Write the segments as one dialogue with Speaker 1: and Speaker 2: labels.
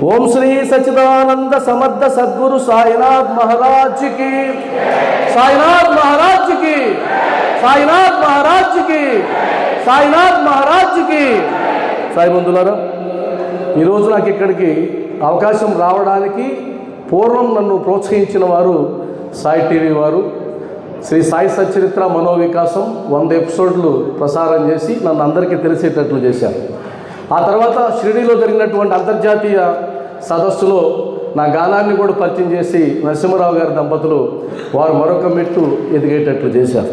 Speaker 1: ఓం శ్రీ సచ్చిదానంద సమర్థ సద్గురు సాయినాథ్ మహారాజ్ కి, సాయినాథ్ మహారాజ్ కి, సాయినాథ్ మహారాజ్ కి, సాయినాథ్ మహారాజ్ కి. సాయి బంధువులారా, ఈరోజు నాకు ఇక్కడికి అవకాశం రావడానికి పూర్వం నన్ను ప్రోత్సహించిన వారు సాయి టీవీ వారు. శ్రీ సాయి సచ్చరిత్ర మనోవికాసం 100 ఎపిసోడ్లు ప్రసారం చేసి నన్ను అందరికీ తెలిసేటట్లు చేశారు. ఆ తర్వాత షిరిడీలో జరిగినటువంటి అంతర్జాతీయ సదస్సులో నా గానాన్ని కూడా పరిచయం చేసి నరసింహరావు గారి దంపతులు వారు మరొక మెట్టు ఎదిగేటట్లు చేశారు.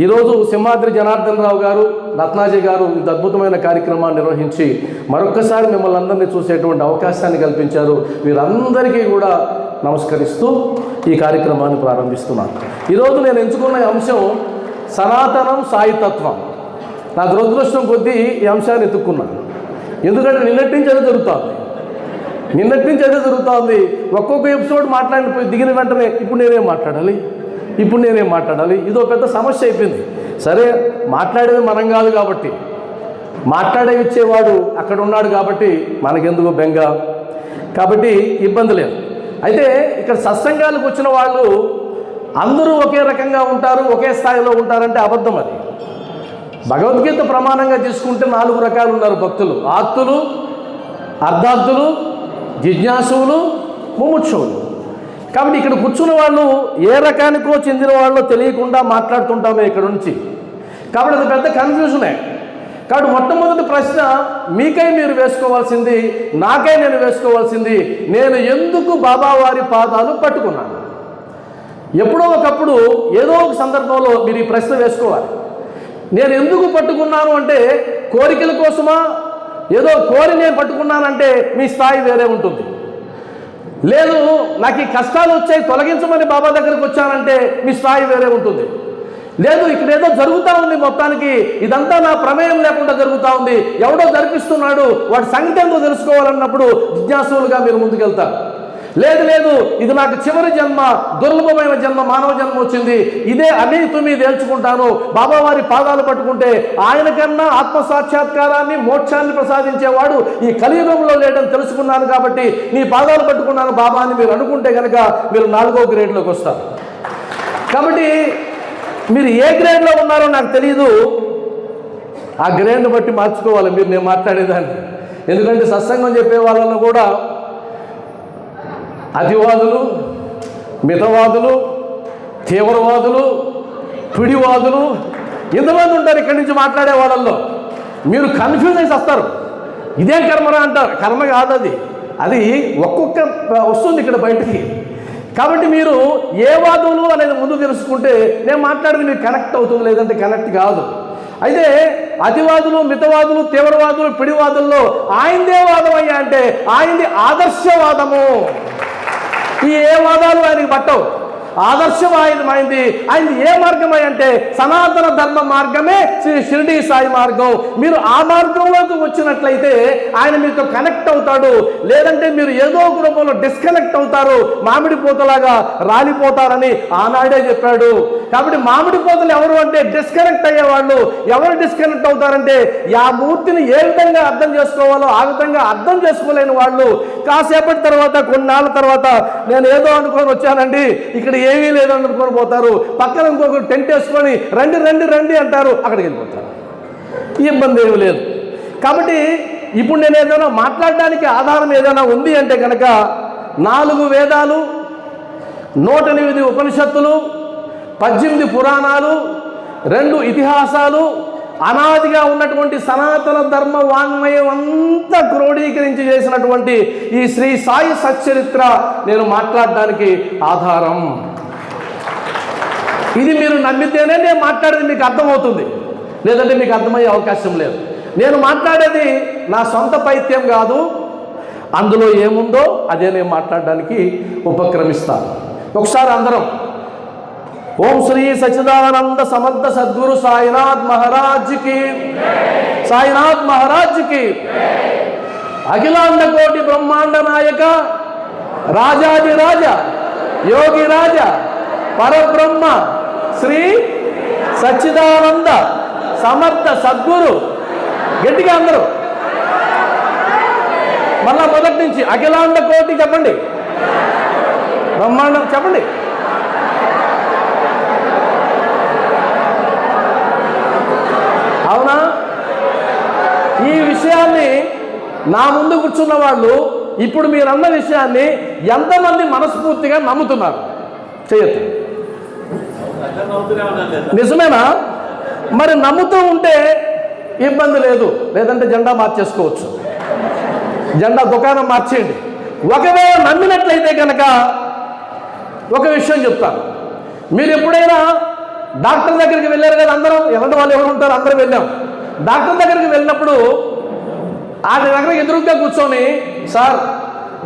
Speaker 1: ఈరోజు సింహాద్రి జనార్దన్ రావు గారు, రత్నాజీ గారు ఇంత అద్భుతమైన కార్యక్రమాన్ని నిర్వహించి మరొక్కసారి మిమ్మల్ని అందరినీ చూసేటువంటి అవకాశాన్ని కల్పించారు. వీరందరికీ కూడా నమస్కరిస్తూ ఈ కార్యక్రమాన్ని ప్రారంభిస్తున్నాను. ఈరోజు నేను ఎంచుకున్న అంశం సనాతనం సాయితత్వం. నా దురదృష్టం కొద్దీ ఈ అంశాన్ని ఎత్తుక్కున్నాను. ఎందుకంటే నిన్నటి నుంచి అదే జరుగుతుంది. ఒక్కొక్క ఎపిసోడ్ మాట్లాడిపోయి దిగిన వెంటనే ఇప్పుడు నేనేం మాట్లాడాలి, ఇదో పెద్ద సమస్య అయిపోయింది. సరే, మాట్లాడేది మనం కాదు కాబట్టి, మాట్లాడే ఇచ్చేవాడు అక్కడ ఉన్నాడు కాబట్టి మనకెందుకు బెంగ, కాబట్టి ఇబ్బంది లేదు. అయితే ఇక్కడ సత్సంగాలకు వచ్చిన వాళ్ళు అందరూ ఒకే రకంగా ఉంటారు, ఒకే స్థాయిలో ఉంటారంటే అబద్ధం. అది భగవద్గీత ప్రమాణంగా తీసుకుంటే 4 రకాలు ఉన్నారు భక్తులు: ఆర్తులు, అర్ధార్థులు, జిజ్ఞాసువులు, ముముక్షువులు. కాబట్టి ఇక్కడ కూర్చున్న వాళ్ళు ఏ రకానికో చెందిన వాళ్ళో తెలియకుండా మాట్లాడుతుంటామే ఇక్కడ నుంచి. కాబట్టి అది పెద్ద కన్ఫ్యూజనే. కాబట్టి మొట్టమొదటి ప్రశ్న మీకై మీరు వేసుకోవాల్సింది, నాకై నేను వేసుకోవాల్సింది, నేను ఎందుకు బాబావారి పాదాలు పట్టుకున్నాను? ఎప్పుడో ఒకప్పుడు ఏదో ఒక సందర్భంలో మీరు ఈ ప్రశ్న వేసుకోవాలి. నేను ఎందుకు పట్టుకున్నాను అంటే కోరికల కోసమా? ఏదో కోరి నేను పట్టుకున్నానంటే మీ స్థాయి వేరే ఉంటుంది. లేదు, నాకు ఈ కష్టాలు వచ్చాయి తొలగించమని బాబా దగ్గరికి వచ్చానంటే మీ స్థాయి వేరే ఉంటుంది. లేదు, ఇక్కడ ఏదో జరుగుతూ ఉంది, మొత్తానికి ఇదంతా నా ప్రమేయం లేకుండా జరుగుతూ ఉంది, ఎవడో జరిపిస్తున్నాడు, వాడి సంగతి ఏందో తెలుసుకోవాలన్నప్పుడు జిజ్ఞాసులుగా మీరు ముందుకెళ్తారు. లేదు, ఇది నాకు చివరి జన్మ, దుర్లభమైన జన్మ, మానవ జన్మ వచ్చింది, ఇదే అన్ని తుమ్మి తేల్చుకుంటాను, బాబావారి పాదాలు పట్టుకుంటే ఆయన కన్నా ఆత్మ సాక్షాత్కారాన్ని, మోక్షాన్ని ప్రసాదించేవాడు ఈ కలియుగంలో లేడని తెలుసుకున్నాను కాబట్టి నీ పాదాలు పట్టుకున్నాను బాబా అని మీరు అనుకుంటే కనుక మీరు 4వ గ్రేడ్లోకి వస్తారు. కాబట్టి మీరు ఏ గ్రేడ్లో ఉన్నారో నాకు తెలియదు, ఆ గ్రేడ్ని బట్టి మార్చుకోవాలి మీరు నేను మాట్లాడేదాన్ని. ఎందుకంటే సత్సంగం చెప్పే వాళ్ళలో కూడా అతివాదులు, మితవాదులు, తీవ్రవాదులు, పిడివాదులు ఇంతమంది ఉంటారు ఇక్కడి నుంచి మాట్లాడే వాళ్ళల్లో. మీరు కన్ఫ్యూజ్ అయి వస్తారు. ఇదేం కర్మరా అంటారు. కర్మ కాదు అది ఒక్కొక్క వస్తుంది ఇక్కడ బయటికి. కాబట్టి మీరు ఏ వాదులు అనేది ముందు తెలుసుకుంటే నేను మాట్లాడేది మీకు కనెక్ట్ అవుతుంది, లేదంటే కనెక్ట్ కాదు. అయితే అతివాదులు, మితవాదులు, తీవ్రవాదులు, పిడివాదుల్లో ఆయనదే వాదం అయ్యా అంటే ఆయనది ఆదర్శవాదము. ఈ ఏ వాదాలు ఆయనకి పట్టవు. ఆదర్శం ఆయనది ఏ మార్గమై అంటే సనాతన ధర్మ మార్గమే శ్రీ షిరిడీ సాయి మార్గం. మీరు ఆ మార్గంలోకి వచ్చినట్లయితే ఆయన మీతో కనెక్ట్ అవుతాడు. లేదంటే మీరు ఏదో ఒక రూపంలో డిస్కనెక్ట్ అవుతారు, మామిడి పూతలాగా రాలిపోతారని ఆనాడే చెప్పాడు. కాబట్టి మామిడి పూతలు ఎవరు అంటే డిస్కనెక్ట్ అయ్యేవాళ్ళు. ఎవరు డిస్కనెక్ట్ అవుతారంటే ఆ మూర్తిని ఏ విధంగా అర్థం చేసుకోవాలో ఆ విధంగా అర్థం చేసుకోలేని వాళ్ళు. కాసేపటి తర్వాత, కొన్నాళ్ళ తర్వాత నేను ఏదో అనుకొని వచ్చానండి, ఇక్కడ ఏమీ లేదని అనుకొని పోతారు. పక్కన ఇంకొకరు టెంట్ వేసుకొని రండి అంటారు, అక్కడికి వెళ్ళిపోతారు. ఈ ఇబ్బంది ఏమీ లేదు. కాబట్టి ఇప్పుడు నేను ఏదైనా మాట్లాడడానికి ఆధారం ఏదైనా ఉంది అంటే కనుక 4 వేదాలు, 108 ఉపనిషత్తులు, 18 పురాణాలు, 2 ఇతిహాసాలు, అనాదిగా ఉన్నటువంటి సనాతన ధర్మ వాంగ్మయం అంతా క్రోడీకరించి చేసినటువంటి ఈ శ్రీ సాయి సచ్చరిత్ర నేను మాట్లాడడానికి ఆధారం. ఇది మీరు నమ్మితేనే నేను మాట్లాడేది మీకు అర్థమవుతుంది, లేదంటే మీకు అర్థమయ్యే అవకాశం లేదు. నేను మాట్లాడేది నా సొంత పైత్యం కాదు, అందులో ఏముందో అదే నేను మాట్లాడడానికి ఉపక్రమిస్తాను. ఒకసారి అందరం ఓం శ్రీ సచ్చిదానంద సమర్థ సద్గురు సాయినాథ్ మహారాజ్ కి, సాయినాథ్ మహారాజ్ కి. అఖిలాండ కోటి బ్రహ్మాండ నాయక, రాజాదిరాజ, యోగి రాజ, పరబ్రహ్మ శ్రీ సచ్చిదానంద సమర్థ సద్గురు. గట్టిగా అందరూ మళ్ళా మొదటి నుంచి అఖిలాండ కోటి చెప్పండి, బ్రహ్మాండం చెప్పండి. అవునా? ఈ విషయాన్ని నా ముందు కూర్చున్న వాళ్ళు ఇప్పుడు మీరన్న విషయాన్ని ఎంతమంది మనస్ఫూర్తిగా నమ్ముతున్నారు? చేయొద్దు. నిజమేనా? మరి నమ్ముతూ ఉంటే ఇబ్బంది లేదు, లేదంటే జెండా మార్చేసుకోవచ్చు, జెండా దుకాణం మార్చేయండి. ఒకవేళ నమ్మినట్లయితే కనుక ఒక విషయం చెప్తాను. మీరు ఎప్పుడైనా డాక్టర్ దగ్గరికి వెళ్ళారు కదా, అందరం ఎలాంటి వాళ్ళు ఎవరు ఉంటారు, అందరూ వెళ్ళాం. డాక్టర్ దగ్గరికి వెళ్ళినప్పుడు ఆయన దగ్గర ఎదురుగా కూర్చొని, సార్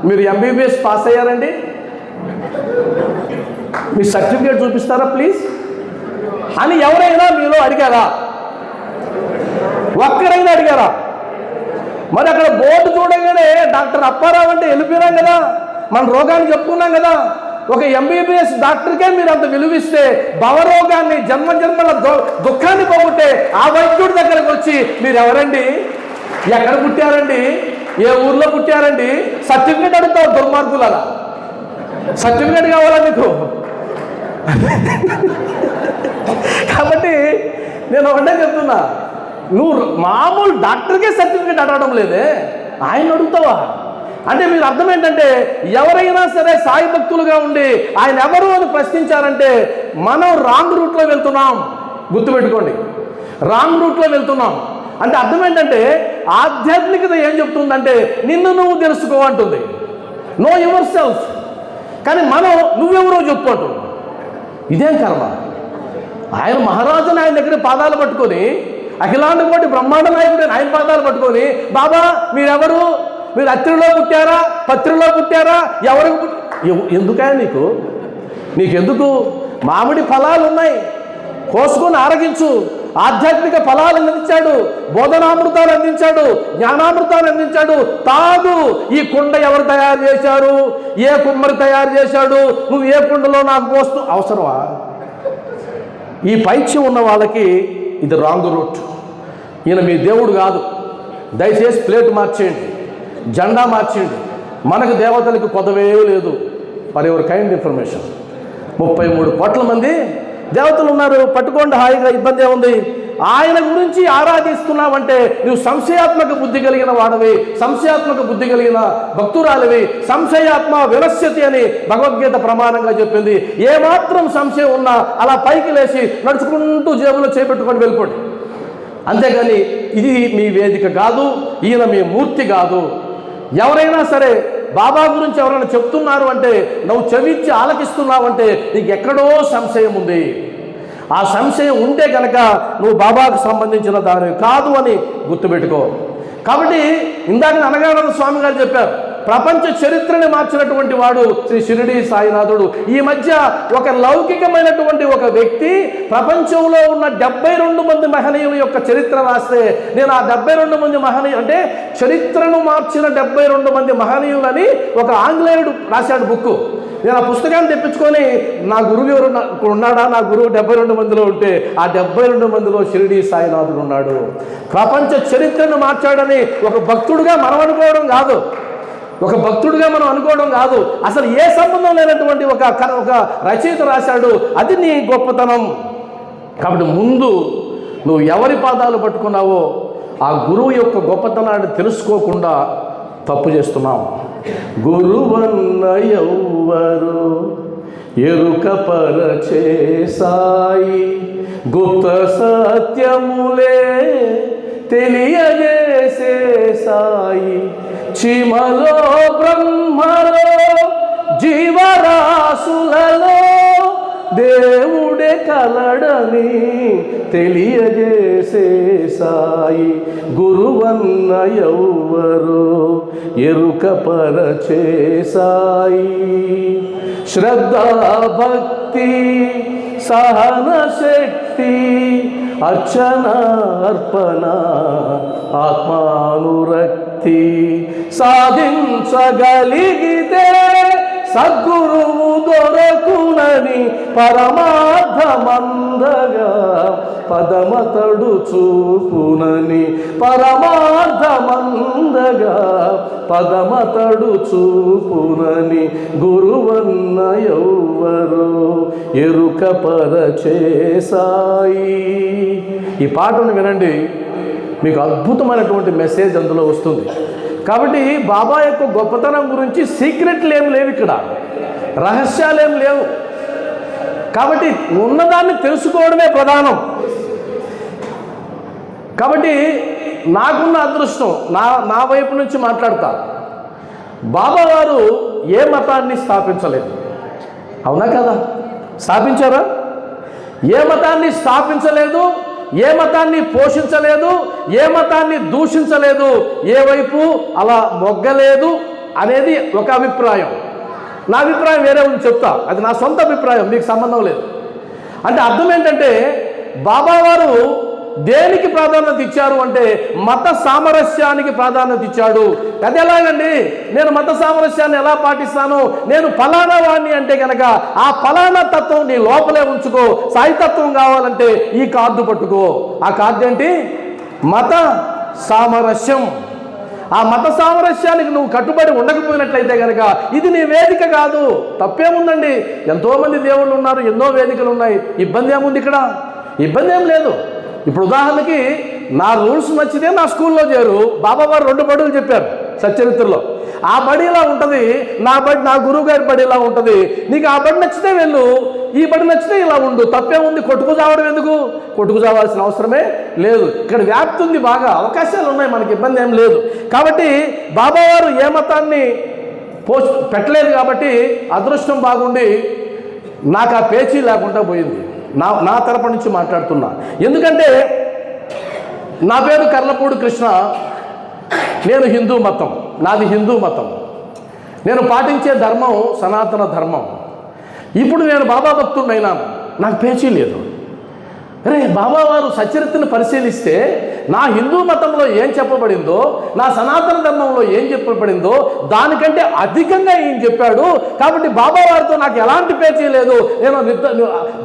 Speaker 1: మీరు ఎంబీబీఎస్ పాస్ అయ్యారండి, మీ సర్టిఫికేట్ చూపిస్తారా ప్లీజ్ అని ఎవరైనా మీలో అడిగారా? ఒక్కరైనా అడిగారా? మరి అక్కడ బోర్డు చూడగానే డాక్టర్ అప్పారావు అంటే వెళ్ళిపోయినాం కదా, మన రోగాన్ని చెప్పుకున్నాం కదా. ఒక ఎంబీబీఎస్ డాక్టర్కే మీరు అంత విలువిస్తే భవరోగాన్ని జన్మజన్మల దుఃఖాన్ని పోగొట్టే ఆ వైద్యుడి దగ్గరకు వచ్చి మీరు ఎవరండి, ఎక్కడ పుట్టారండి, ఏ ఊర్లో పుట్టారండి, సర్టిఫికేట్ అడుగుతావు దుర్మార్గులలా. సర్టిఫికేట్ కావాలా మీకు? కాబట్టి నేను ఒకటే చెప్తున్నా, నువ్వు మామూలు డాక్టర్కే సర్టిఫికేట్ అడగడం లేదే, ఆయన అడుగుతావా? అంటే మీరు అర్థం ఏంటంటే, ఎవరైనా సరే సాయి భక్తులుగా ఉండి ఆయన ఎవరు అని ప్రశ్నించారంటే మనం రాంగ్ రూట్లో వెళ్తున్నాం. గుర్తుపెట్టుకోండి, రాంగ్ రూట్లో వెళ్తున్నాం. అంటే అర్థం ఏంటంటే ఆధ్యాత్మికత ఏం చెప్తుందంటే నిన్ను నువ్వు తెలుసుకో అంటుంది, నో యువర్ సెల్ఫ్. కానీ మనం నువ్వెవరో చెప్పు అంటుంది. ఇదేం కర్మ? ఆయన మహారాజుని ఆయన దగ్గర పాదాలు పట్టుకొని, అఖిలాండ కోటి బ్రహ్మాండ నాయకుడు ఆయన పాదాలు పట్టుకొని, బాబా మీరెవరు, మీరు అత్తిలో పుట్టారా, పత్రిలో పుట్టారా, ఎవరికి ఎందుకని నీకెందుకు? మామిడి ఫలాలు ఉన్నాయి, కోసుకొని ఆరగించు. ఆధ్యాత్మిక ఫలాలు అందించాడు, బోధనామృతాలు అందించాడు, జ్ఞానామృతాలు అందించాడు, తాగు. ఈ కుండ ఎవరు తయారు చేశారు, ఏ కుమ్మరి తయారు చేశాడు, నువ్వు ఏ కుండలో నాకు పోస్తూ అవసరమా? ఈ పైచ్యం ఉన్న వాళ్ళకి ఇది రాంగ్ రూట్. ఈయన మీ దేవుడు కాదు. దయచేసి ప్లేట్ మార్చేయండి, జెండా మార్చేయండి. మనకు దేవతలకు కొదవే లేదు. ఫర్ యువర్ కైండ్ ఇన్ఫర్మేషన్, 33 కోట్ల మంది దేవతలు ఉన్నారు. పట్టుకోండి హాయిగా, ఇబ్బంది ఏముంది? ఆయన గురించి ఆరాధిస్తున్నావంటే నువ్వు సంశయాత్మక బుద్ధి కలిగిన వాడవి, సంశయాత్మక బుద్ధి కలిగిన భక్తురాలివి. సంశయాత్మ వినశ్యతి అని భగవద్గీత ప్రమాణంగా చెప్పింది. ఏమాత్రం సంశయం ఉన్నా అలా పైకి లేచి నడుచుకుంటూ జేబులో చేపెట్టుకొని వెళ్ళిపోండి. అంతేగాని ఇది మీ వేదిక కాదు, ఈయన మీ మూర్తి కాదు. ఎవరైనా సరే బాబా గురించి ఎవరైనా చెప్తున్నారు అంటే నువ్వు చెవిచ్చి ఆలకిస్తున్నావంటే నీకు ఎక్కడో సంశయం ఉంది. ఆ సంశయం ఉంటే కనుక నువ్వు బాబాకు సంబంధించిన దానివి కాదు అని గుర్తుపెట్టుకో. కాబట్టి ఇందాక అనగానంద స్వామి గారు చెప్పారు, ప్రపంచ చరిత్రని మార్చినటువంటి వాడు శ్రీ షిరిడి సాయినాథుడు. ఈ మధ్య ఒక లౌకికమైనటువంటి ఒక వ్యక్తి ప్రపంచంలో ఉన్న 72 మంది మహనీయుల యొక్క చరిత్ర రాస్తే, నేను ఆ 72 మంది మహనీయులు అంటే చరిత్రను మార్చిన 72 మంది మహనీయులని ఒక ఆంగ్లేయుడు రాశాడు బుక్. నేను ఆ పుస్తకాన్ని తెప్పించుకొని నా గురువు ఎవరు ఉన్నాడా, నా గురువు 72 మందిలో ఉంటే ఆ 72 మందిలో షిరిడి సాయినాథుడు ఉన్నాడు. ప్రపంచ చరిత్రను మార్చాడని ఒక భక్తుడుగా మనం అనుకోవడం కాదు, ఒక భక్తుడిగా మనం అనుకోవడం కాదు, అసలు ఏ సంబంధం లేనటువంటి ఒక రచయిత రాశాడు. అది నీ గొప్పతనం. కాబట్టి ముందు నువ్వు ఎవరి పాదాలు పట్టుకున్నావో ఆ గురువు యొక్క గొప్పతనాన్ని తెలుసుకోకుండా తప్పు చేస్తున్నావు. గురువన్న ఎవ్వరు ఎరుకపరచే సాయి, గుప్త సత్యములే తెలియజేసే సాయి, చీమలో బ్రహ్మలో జీవరాశులలో దేవుడే కలడని తెలియజేసే సాయి. గురువన్న ఎవ్వరు ఎరుకపరచే సాయి. శ్రద్ధా భక్తి సహన శక్తి అర్చన అర్పణ ఆత్మానురక్తి సాధించగలిగితే సద్గురువు దొరకునని పరమార్థమందగా పదమతడు చూపునని పరమార్థమందగా పదమతడు చూపునని గురువన్న ఎవ్వరో ఎరుక పరచేసాయి. ఈ పాటను వినండి, మీకు అద్భుతమైనటువంటి మెసేజ్ అందులో వస్తుంది. కాబట్టి బాబా యొక్క గొప్పతనం గురించి సీక్రెట్లు ఏం లేవు, ఇక్కడ రహస్యాలేం లేవు. కాబట్టి ఉన్నదాన్ని తెలుసుకోవడమే ప్రధానం. కాబట్టి నాకున్న అదృష్టం, నా వైపు నుంచి మాట్లాడతా, బాబా వారు ఏ మతాన్ని స్థాపించలేదు. అవునా కదా? స్థాపించారా? ఏ మతాన్ని స్థాపించలేదు, ఏ మతాన్ని పోషించలేదు, ఏ మతాన్ని దూషించలేదు, ఏ వైపు అలా మొగ్గలేదు అనేది ఒక అభిప్రాయం. నా అభిప్రాయం వేరే ఉంది, చెప్తా. అది నా సొంత అభిప్రాయం, మీకు సంబంధం లేదు. అంటే అర్థం ఏంటంటే బాబావారు దేనికి ప్రాధాన్యత ఇచ్చారు అంటే మత సామరస్యానికి ప్రాధాన్యత ఇచ్చాడు. అది ఎలాగండి? నేను మత సామరస్యాన్ని ఎలా పాటిస్తాను? నేను ఫలానా వాడిని అంటే కనుక ఆ ఫలానా తత్వం నీ లోపలే ఉంచుకో. సాయితత్వం కావాలంటే ఈ కార్డు పట్టుకో. ఆ కార్డు ఏంటి? మత సామరస్యం. ఆ మత సామరస్యానికి నువ్వు కట్టుబడి ఉండకపోయినట్లయితే కనుక ఇది నీ వేదిక కాదు. తప్పేముందండి? ఎంతోమంది దేవుళ్ళు ఉన్నారు, ఎన్నో వేదికలు ఉన్నాయి. ఇబ్బంది ఏముంది ఇక్కడ? ఇబ్బంది ఏం లేదు. ఇప్పుడు ఉదాహరణకి నా రూల్స్ నచ్చితే నా స్కూల్లో చేరు. బాబావారు 2 బడులు చెప్పారు సచ్చరిత్రలో. ఆ బడి ఇలా ఉంటుంది, నా గురువు గారి బడి ఇలా ఉంటుంది. నీకు ఆ బడి నచ్చితే వెళ్ళు, ఈ బడి నచ్చితే ఇలా ఉండు. తప్పేముంది? కొట్టుకు చావడం ఎందుకు? కొట్టుకు చావాల్సిన అవసరమే లేదు. ఇక్కడ వ్యాప్తి ఉంది, బాగా అవకాశాలు ఉన్నాయి, మనకి ఇబ్బంది ఏం లేదు. కాబట్టి బాబావారు ఏ మతాన్ని పెట్టలేదు కాబట్టి అదృష్టం బాగుండి నాకు ఆ పేచీ లేకుండా పోయింది. నా తరపు నుంచి మాట్లాడుతున్నా. ఎందుకంటే నా పేరు కర్లపూడి కృష్ణ, నేను హిందూ మతం, నాది హిందూ మతం. నేను పాటించే ధర్మం సనాతన ధర్మం. ఇప్పుడు నేను బాబా భక్తుడినైనాను, నాకు పేచీ లేదు. అరే బాబావారు సచరిత్రను పరిశీలిస్తే నా హిందూ మతంలో ఏం చెప్పబడిందో, నా సనాతన ధర్మంలో ఏం చెప్పబడిందో దానికంటే అధికంగా ఏం చెప్పాడు. కాబట్టి బాబావారితో నాకు ఎలాంటి పేచీ లేదు, నేను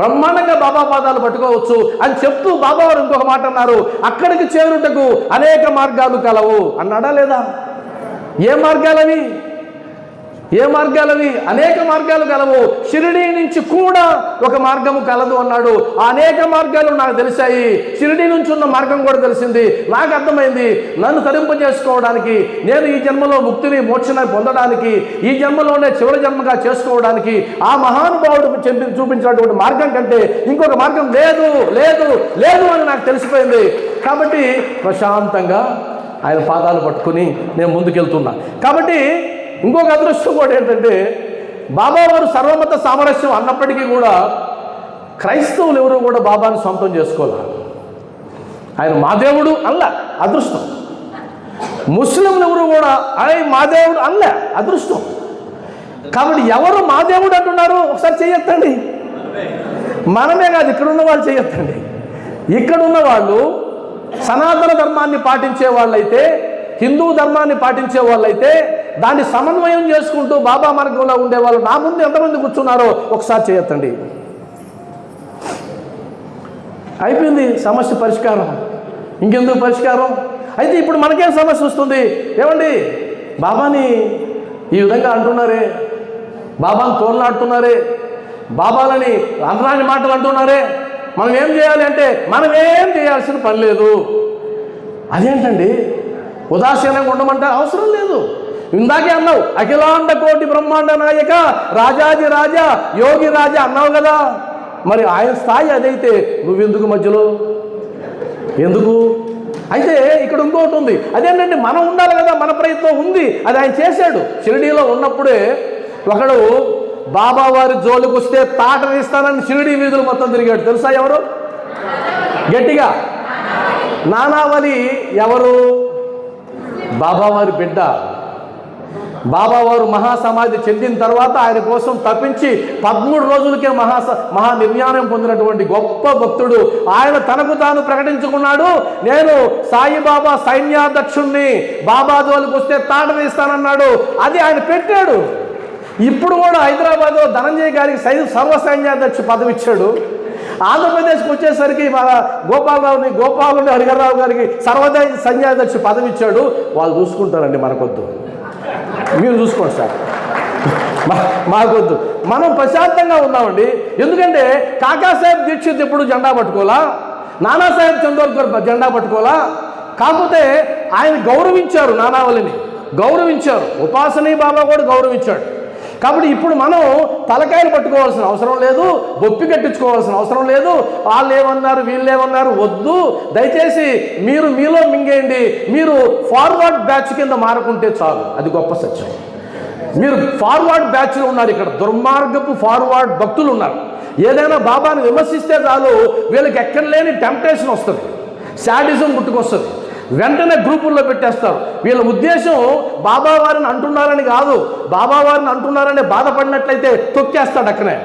Speaker 1: బ్రహ్మాండంగా బాబా పాదాలు పట్టుకోవచ్చు అని చెప్తూ బాబావారు ఇంకొక మాట అన్నారు, అక్కడికి చేరుటకు అనేక మార్గాలు కలవు అన్నాడా లేదా? ఏ మార్గాలవి? అనేక మార్గాలు కలవు. షిరిడీ నుంచి కూడా ఒక మార్గము కలదు అన్నాడు. ఆ అనేక మార్గాలు నాకు తెలిసాయి. షిరిడీ నుంచి ఉన్న మార్గం కూడా తెలిసింది. నాకు అర్థమైంది, నన్ను తరింపజేసుకోవడానికి, నేను ఈ జన్మలో ముక్తిని మోక్షాన్ని పొందడానికి, ఈ జన్మలోనే చివరి జన్మగా చేసుకోవడానికి ఆ మహానుభావుడు చూపించినటువంటి మార్గం కంటే ఇంకొక మార్గం లేదు లేదు లేదు అని నాకు తెలిసిపోయింది. కాబట్టి ప్రశాంతంగా ఆయన పాదాలు పట్టుకుని నేను ముందుకెళ్తున్నా. కాబట్టి ఇంకొక అదృష్టం కూడా ఏంటంటే బాబావారు సర్వమత సామరస్యం అన్నప్పటికీ కూడా క్రైస్తవులు ఎవరు కూడా బాబాని సొంతం చేసుకోవాలి. ఆయన మా దేవుడు అల్లా, అదృష్టం. ముస్లింలు ఎవరు కూడా ఆయన మా దేవుడు అల్లా, అదృష్టం. కాబట్టి ఎవరు మా దేవుడు అంటున్నారు ఒకసారి చేయొద్దండి. మనమే కాదు, ఇక్కడున్న వాళ్ళు చేయొద్దండి. ఇక్కడున్న వాళ్ళు సనాతన ధర్మాన్ని పాటించే వాళ్ళైతే, హిందూ ధర్మాన్ని పాటించే వాళ్ళైతే, దాన్ని సమన్వయం చేసుకుంటూ బాబా మార్గంలో ఉండేవాళ్ళు నా ముందు ఎంతమంది కూర్చున్నారో ఒకసారి చేయొద్దండి. అయిపోయింది సమస్య పరిష్కారం. ఇంకెందుకు పరిష్కారం? అయితే ఇప్పుడు మనకేం సమస్య వస్తుంది? ఏమండి బాబాని ఈ విధంగా అంటున్నారే, బాబాని తోలనాడుతున్నారే, బాబాలని అంతరాని మాటలు అంటున్నారే, మనం ఏం చేయాలి అంటే మనం ఏం చేయాల్సిన పని లేదు. అదేంటండి ఉదాసీనంగా ఉండమంటే అవసరం లేదు. ఇందాకే అన్నావు, అఖిలాండ కోటి బ్రహ్మాండ నాయక రాజాది రాజా యోగి రాజా అన్నావు కదా. మరి ఆయన స్థాయి అదైతే నువ్వెందుకు మధ్యలో? ఎందుకు? అయితే ఇక్కడ ఇంకోటి ఉంది. అదేంటంటే మనం ఉండాలి కదా, మన ప్రయత్నం ఉంది. అది ఆయన చేశాడు. షిరిడీలో ఉన్నప్పుడే ఒకడు బాబా వారి జోలికి వస్తే తాట తీస్తానని షిరిడీ వీధులు మొత్తం తిరిగాడు. తెలుసా ఎవరు? గట్టిగా నానావలి. ఎవరు? బాబావారి బిడ్డ. బాబావారు మహాసమాధి చెందిన తర్వాత ఆయన కోసం తప్పించి 13 రోజులకే మహా నిర్యాణం పొందినటువంటి గొప్ప భక్తుడు. ఆయన తనకు తాను ప్రకటించుకున్నాడు, నేను సాయిబాబా సైన్యాధ్యక్షుణ్ణి, బాబా జోలికి వస్తే తాట తీస్తానన్నాడు. అది ఆయన పెట్టాడు. ఇప్పుడు కూడా హైదరాబాద్లో ధనంజయ్ గారికి సర్వసైన్యాధ్యక్ష పదవి ఇచ్చాడు. ఆంధ్రప్రదేశ్కి వచ్చేసరికి మన గోపాలని హరిహరరావు గారికి సైన్యాధ్యక్ష పదవి ఇచ్చాడు. వాళ్ళు చూసుకుంటారండి, మనకొద్దు. మీరు చూసుకోండి సార్, మాకొద్దు. మనం ప్రశాంతంగా ఉన్నామండి. ఎందుకంటే కాకాసాహెబ్ దీక్షిత్ ఎప్పుడు జెండా పట్టుకోవాలా, నానాసాహెబ్ చందోర్కర్ జెండా పట్టుకోవాలా. కాకపోతే ఆయన గౌరవించారు, నానావళిని గౌరవించారు, ఉపాసనీ బాబా కూడా గౌరవించాడు. కాబట్టి ఇప్పుడు మనం తలకాయలు పట్టుకోవాల్సిన అవసరం లేదు, బొప్పి కట్టించుకోవాల్సిన అవసరం లేదు. వాళ్ళు ఏమన్నారు వీళ్ళు ఏమన్నారు వద్దు. దయచేసి మీరు మీలో మింగేయండి. మీరు ఫార్వర్డ్ బ్యాచ్ కింద మారుకుంటే చాలు, అది గొప్ప సత్యం. మీరు ఫార్వర్డ్ బ్యాచ్లో ఉన్నారు, ఇక్కడ దుర్మార్గపు ఫార్వర్డ్ భక్తులు ఉన్నారు. ఏదైనా బాబాని విమర్శిస్తే చాలు వీళ్ళకి ఎక్కడ లేని టెంప్టేషన్ వస్తుంది, శాడిజం పుట్టుకొస్తుంది, వెంటనే గ్రూపుల్లో పెట్టేస్తారు. వీళ్ళ ఉద్దేశం బాబా వారిని అంటున్నారని కాదు, బాబా వారిని అంటున్నారని బాధపడినట్లయితే తొక్కేస్తాడు అక్కనే.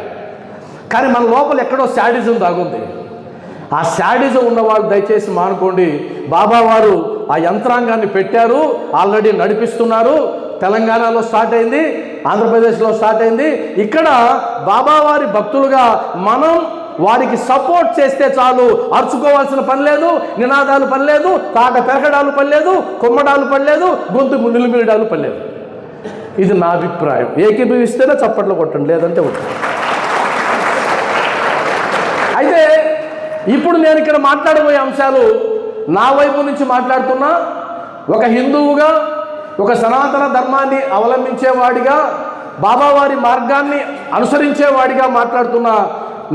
Speaker 1: కానీ మన లోపల ఎక్కడో శాడిజం దాగుంది. ఆ శాడిజం ఉన్నవాళ్ళు దయచేసి మానుకోండి. బాబా వారు ఆ యంత్రాంగాన్ని పెట్టారు, ఆల్రెడీ నడిపిస్తున్నారు. తెలంగాణలో స్టార్ట్ అయింది, ఆంధ్రప్రదేశ్లో స్టార్ట్ అయింది. ఇక్కడ బాబావారి భక్తులుగా మనం వారికి సపోర్ట్ చేస్తే చాలు. అరుచుకోవాల్సిన పని లేదు, నినాదాలు పని లేదు, తాట పెరగడాలు పని లేదు, కొమ్మడాలు పని లేదు, గొంతు నిలుమిడాలు పని లేదు. ఇది నా అభిప్రాయం. ఏకీభవిస్తేనే చప్పట్లు కొట్టండి, లేదంటే కొట్టండి. అయితే ఇప్పుడు నేను ఇక్కడ మాట్లాడబోయే అంశాలు నా వైపు నుంచి మాట్లాడుతున్నా. ఒక హిందువుగా, ఒక సనాతన ధర్మాన్ని అవలంబించేవాడిగా, బాబావారి మార్గాన్ని అనుసరించేవాడిగా మాట్లాడుతున్న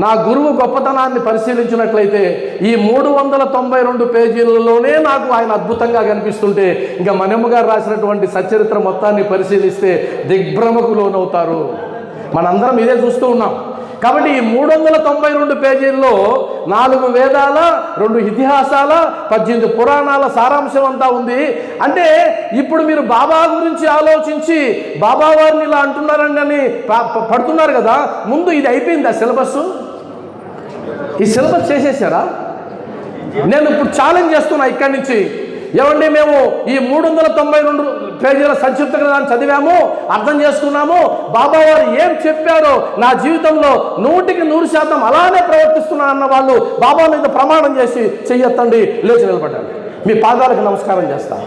Speaker 1: నా గురువు గొప్పతనాన్ని పరిశీలించినట్లయితే ఈ 392 పేజీలలోనే నాకు ఆయన అద్భుతంగా కనిపిస్తుంటే, ఇంకా మనమ్మ గారు రాసినటువంటి సచ్చరిత్ర మొత్తాన్ని పరిశీలిస్తే దిగ్భ్రమకు లోనవుతారు. మనందరం ఇదే చూస్తూ ఉన్నాం. కాబట్టి ఈ 392 పేజీల్లో 4 వేదాల, 2 ఇతిహాసాల, 18 పురాణాల సారాంశం అంతా ఉంది. అంటే ఇప్పుడు మీరు బాబా గురించి ఆలోచించి బాబా వారిని ఇలా అంటున్నారని అని పడుతున్నారు కదా. ముందు ఇది అయిపోయిందా సిలబస్? ఈ సిలబస్ చేసేసారా? నేను ఇప్పుడు ఛాలెంజ్ చేస్తున్నా ఇక్కడి నుంచి. ఏమండి, మేము ఈ 392 పేజీల సంక్షిప్త గ్రంథాన్ని చదివాము, అర్థం చేసుకున్నాము. బాబా వారు ఏం చెప్పారో నా జీవితంలో 100% అలానే ప్రవర్తిస్తున్నా అన్న వాళ్ళు బాబా మీద ప్రమాణం చేసి చెయ్యొత్తండి, లేచి నిలబడ్డాను. మీ పాదాలకు నమస్కారం చేస్తాను.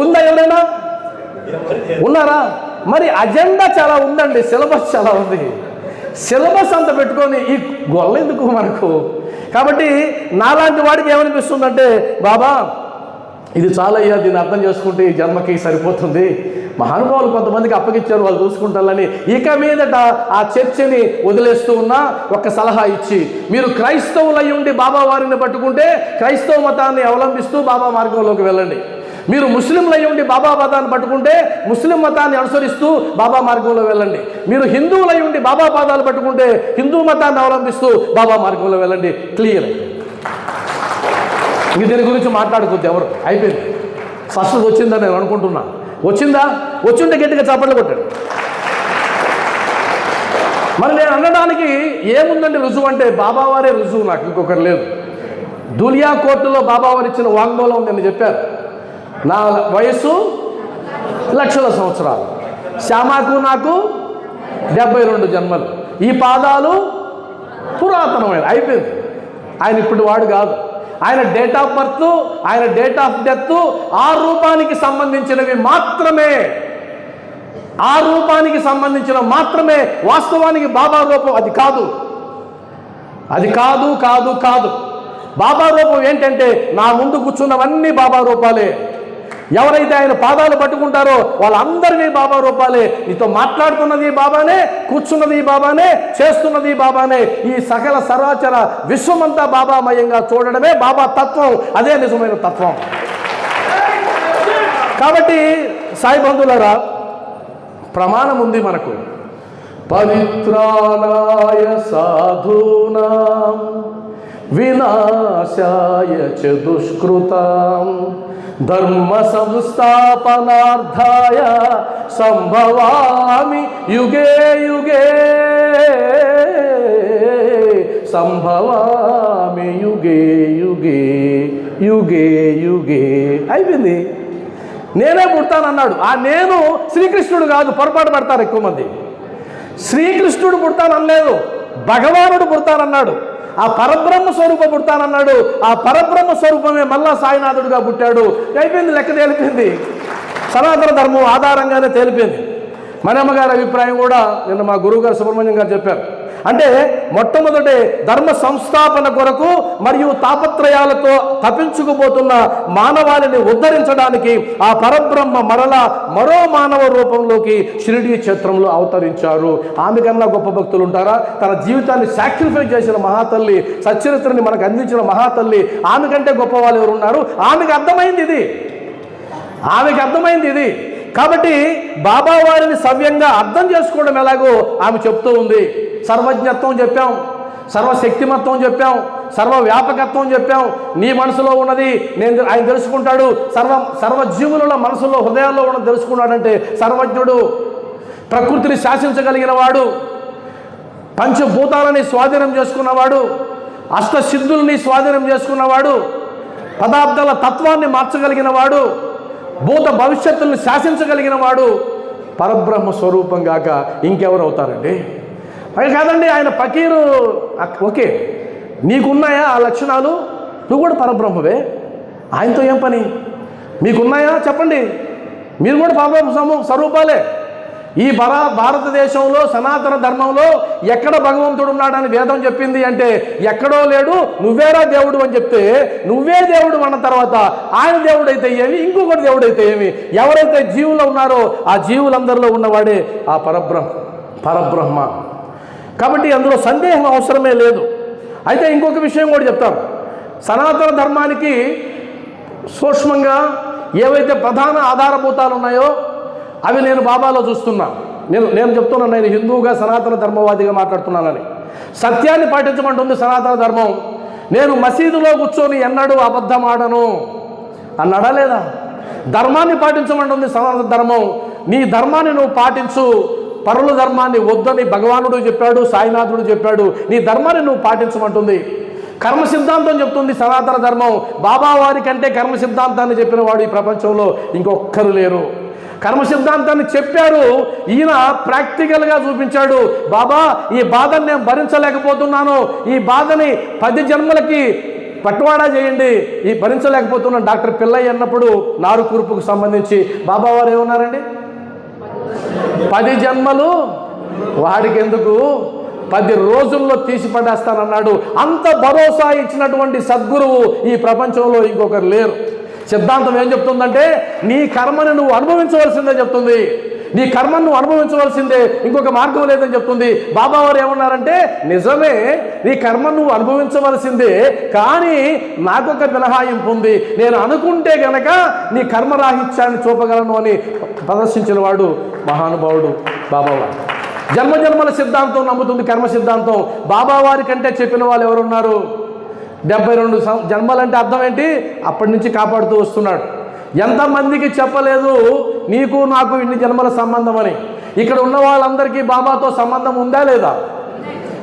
Speaker 1: ఉందా ఎవరైనా? ఉన్నారా? మరి అజెండా చాలా ఉందండి, సిలబస్ చాలా ఉంది. సిలబస్ అంతా పెట్టుకొని ఈ గొల్ల ఎందుకు మనకు? కాబట్టి నాలాంటి వాడికి ఏమనిపిస్తుందంటే, బాబా ఇది చాలయ్యా, దీన్ని అర్థం చేసుకుంటే ఈ జన్మకి సరిపోతుంది. మహానుభావులు కొంతమందికి అప్పగించారు, వాళ్ళు చూసుకుంటారని ఇక మీదట ఆ చర్చని వదిలేస్తూ ఉన్నా. ఒక సలహా ఇచ్చి, మీరు క్రైస్తవులై ఉండి బాబా వారిని పట్టుకుంటే క్రైస్తవ మతాన్ని అవలంబిస్తూ బాబా మార్గంలోకి వెళ్ళండి. మీరు ముస్లింలై ఉండి బాబా మతాన్ని పట్టుకుంటే ముస్లిం మతాన్ని అనుసరిస్తూ బాబా మార్గంలో వెళ్ళండి. మీరు హిందువులై ఉండి బాబా పాదాలు పట్టుకుంటే హిందూ మతాన్ని అవలంబిస్తూ బాబా మార్గంలో వెళ్ళండి. క్లియర్. ఇంక దీని గురించి మాట్లాడుకోద్దు ఎవరు. అయిపోయింది. ఫస్ట్ వచ్చిందని నేను అనుకుంటున్నా. వచ్చిందా? వచ్చింటే గట్టిగా చప్పట్లు కొట్టాడు. మరి నేను అనడానికి ఏముందండి రుజువు అంటే, బాబావారే రుజువు, నాకు ఇంకొకరు లేదు. దులియా కోర్టులో బాబావారు ఇచ్చిన వాంగ్మూలం ఉందని చెప్పారు. నా వయస్సు లక్షల సంవత్సరాలు, శ్యామాకు నాకు 72 జన్మలు, ఈ పాదాలు పురాతనమైన. అయిపోయింది. ఆయన ఇప్పుడు వాడు కాదు. ఆయన డేట్ ఆఫ్ బర్త్, ఆయన డేట్ ఆఫ్ డెత్ ఆ రూపానికి సంబంధించినవి మాత్రమే. ఆ రూపానికి సంబంధించిన మాత్రమే. వాస్తవానికి బాబా రూపం అది కాదు. అది కాదు కాదు కాదు. బాబా రూపం ఏంటంటే, నా ముందు కూర్చున్నవన్నీ బాబా రూపాలే. ఎవరైతే ఆయన పాదాలు పట్టుకుంటారో వాళ్ళందరినీ బాబా రూపాలే. నీతో మాట్లాడుతున్నది బాబానే, కూర్చున్నది బాబానే, చేస్తున్నది బాబానే. ఈ సకల సరాచర విశ్వమంతా బాబామయంగా చూడడమే బాబా తత్వం. అదే నిజమైన తత్వం. కాబట్టి సాయి బంధువులారా, ప్రమాణం ఉంది మనకు. పవిత్రానాయ సాధూనాం వినాశాయ చ దుష్కృతాం ధర్మ సంస్థాపనార్థాయ సంభవామి యుగే యుగే, సంభవామి యుగే యుగే యుగే యుగే. అయిపోయింది. నేనే పుడతానన్నాడు. ఆ నేను శ్రీకృష్ణుడు కాదు, పొరపాటు పడతారు ఎక్కువ మంది. శ్రీకృష్ణుడు పుడతాననలేదు, భగవానుడు పుడతానన్నాడు. ఆ పరబ్రహ్మ స్వరూపం పుడతానన్నాడు. ఆ పరబ్రహ్మ స్వరూపమే మళ్ళా సాయినాథుడుగా పుట్టాడు. అయిపోయింది, లెక్క తేలిపోయింది. సనాతన ధర్మం ఆధారంగానే తేలిపోయింది. మనమ్మగారి అభిప్రాయం కూడా నిన్న మా గురువుగారు సుబ్రహ్మణ్యం గారు చెప్పారు. అంటే మొట్టమొదటి ధర్మ సంస్థాపన కొరకు మరియు తాపత్రయాలతో తప్పించుకుపోతున్న మానవాళిని ఉద్ధరించడానికి ఆ పరబ్రహ్మ మరో మానవ రూపంలోకి షిరిడీ క్షేత్రంలో అవతరించారు. ఆమె కన్నా గొప్ప భక్తులు ఉంటారా? తన జీవితాన్ని సాక్రిఫైస్ చేసిన మహాతల్లి, సచ్చరిత్రని మనకు అందించిన మహాతల్లి, ఆమె కంటే గొప్ప వాళ్ళు ఎవరు ఉన్నారు? ఆమెకు అర్థమైంది ఇది. కాబట్టి బాబా వారిని సవ్యంగా అర్థం చేసుకోవడం ఎలాగో ఆమె చెప్తూ ఉంది. సర్వజ్ఞత్వం చెప్పాం, సర్వశక్తిమత్వం చెప్పాం, సర్వవ్యాపకత్వం చెప్పాం. నీ మనసులో ఉన్నది ఆయన తెలుసుకుంటాడు. సర్వజీవుల మనసులో, హృదయాల్లో ఉన్నది తెలుసుకున్నాడంటే సర్వజ్ఞుడు. ప్రకృతిని శాసించగలిగిన వాడు, పంచభూతాలని స్వాధీనం చేసుకున్నవాడు, అష్టసిద్ధుల్ని స్వాధీనం చేసుకున్నవాడు, పదార్థాల తత్వాన్ని మార్చగలిగిన వాడు, భూత భవిష్యత్తుల్ని శాసించగలిగిన వాడు పరబ్రహ్మ స్వరూపం కాక ఇంకెవరు అవుతారండి? అది కాదండి, ఆయన ఫకీరు. ఓకే, నీకున్నాయా ఆ లక్షణాలు? నువ్వు కూడా పరబ్రహ్మవే. ఆయనతో ఏం పని? మీకున్నాయా చెప్పండి. మీరు కూడా పరబ్రహ్మ స్వరూపాలే. ఈ భారతదేశంలో సనాతన ధర్మంలో ఎక్కడ భగవంతుడు ఉన్నాడని వేదం చెప్పింది అంటే ఎక్కడో లేడు, నువ్వేరా దేవుడు అని చెప్తే, నువ్వే దేవుడు అన్న తర్వాత ఆయన దేవుడు అయితే ఏమి, ఇంకొకటి దేవుడు అయితే ఏమి? ఎవరైతే జీవులు ఉన్నారో ఆ జీవులందరిలో ఉన్నవాడే ఆ పరబ్రహ్మ. కాబట్టి అందులో సందేహం అవసరమే లేదు. అయితే ఇంకొక విషయం కూడా చెప్తాను. సనాతన ధర్మానికి సూక్ష్మంగా ఏవైతే ప్రధాన ఆధారభూతాలు ఉన్నాయో అవి నేను బాబాలో చూస్తున్నా. నేను చెప్తున్నాను, నేను హిందువుగా సనాతన ధర్మవాదిగా మాట్లాడుతున్నానని. సత్యాన్ని పాటించమంటుంది సనాతన ధర్మం. నేను మసీదులో కూర్చొని ఎన్నడూ అబద్ధం ఆడను అన్నాడా లేదా? ధర్మాన్ని పాటించమంటుంది సనాతన ధర్మం. నీ ధర్మాన్ని నువ్వు పాటించు, పరుల ధర్మాన్ని వద్దని భగవానుడు చెప్పాడు, సాయినాథుడు చెప్పాడు. నీ ధర్మాన్ని నువ్వు పాటించమంటుంది. కర్మ సిద్ధాంతం చెప్తుంది సనాతన ధర్మం. బాబా వారి కంటే కర్మ సిద్ధాంతాన్ని చెప్పిన వాడు ఈ ప్రపంచంలో ఇంకొక్కరు లేరు. కర్మ సిద్ధాంతాన్ని చెప్పారు, ఈయన ప్రాక్టికల్గా చూపించాడు. బాబా, ఈ బాధను నేను భరించలేకపోతున్నాను, ఈ బాధని 10 జన్మలకి పట్టువాడా చేయండి, ఈ భరించలేకపోతున్నాను. డాక్టర్ పిల్లయ్య అన్నప్పుడు నారు కూర్పుకు సంబంధించి బాబా వారు ఏమన్నారండి? 10 జన్మలు వాడికి ఎందుకు, 10 రోజుల్లో తీసి పడేస్తానన్నాడు. అంత భరోసా ఇచ్చినటువంటి సద్గురువు ఈ ప్రపంచంలో ఇంకొకరు లేరు. సిద్ధాంతం ఏం చెప్తుందంటే నీ కర్మను నువ్వు అనుభవించవలసిందే చెప్తుంది. నీ కర్మను నువ్వు అనుభవించవలసిందే, ఇంకొక మార్గం లేదని చెప్తుంది. బాబా వారు ఏమన్నారంటే, నిజమే నీ కర్మను నువ్వు అనుభవించవలసిందే, కానీ నాకొక మినహాయింపు ఉంది. నేను అనుకుంటే గనక నీ కర్మరాహిత్యాన్ని చూపగలను అని ప్రదర్శించిన వాడు మహానుభావుడు బాబావారు. జన్మజన్మల సిద్ధాంతం నమ్ముతుంది కర్మ సిద్ధాంతం. బాబా వారి కంటే చెప్పిన వాళ్ళు ఎవరున్నారు? 72 జన్మలంటే అర్థం ఏంటి? అప్పటి నుంచి కాపాడుతూ వస్తున్నాడు. ఎంతమందికి చెప్పలేదు నీకు నాకు ఇన్ని జన్మల సంబంధం అని? ఇక్కడ ఉన్న వాళ్ళందరికీ బాబాతో సంబంధం ఉందా లేదా?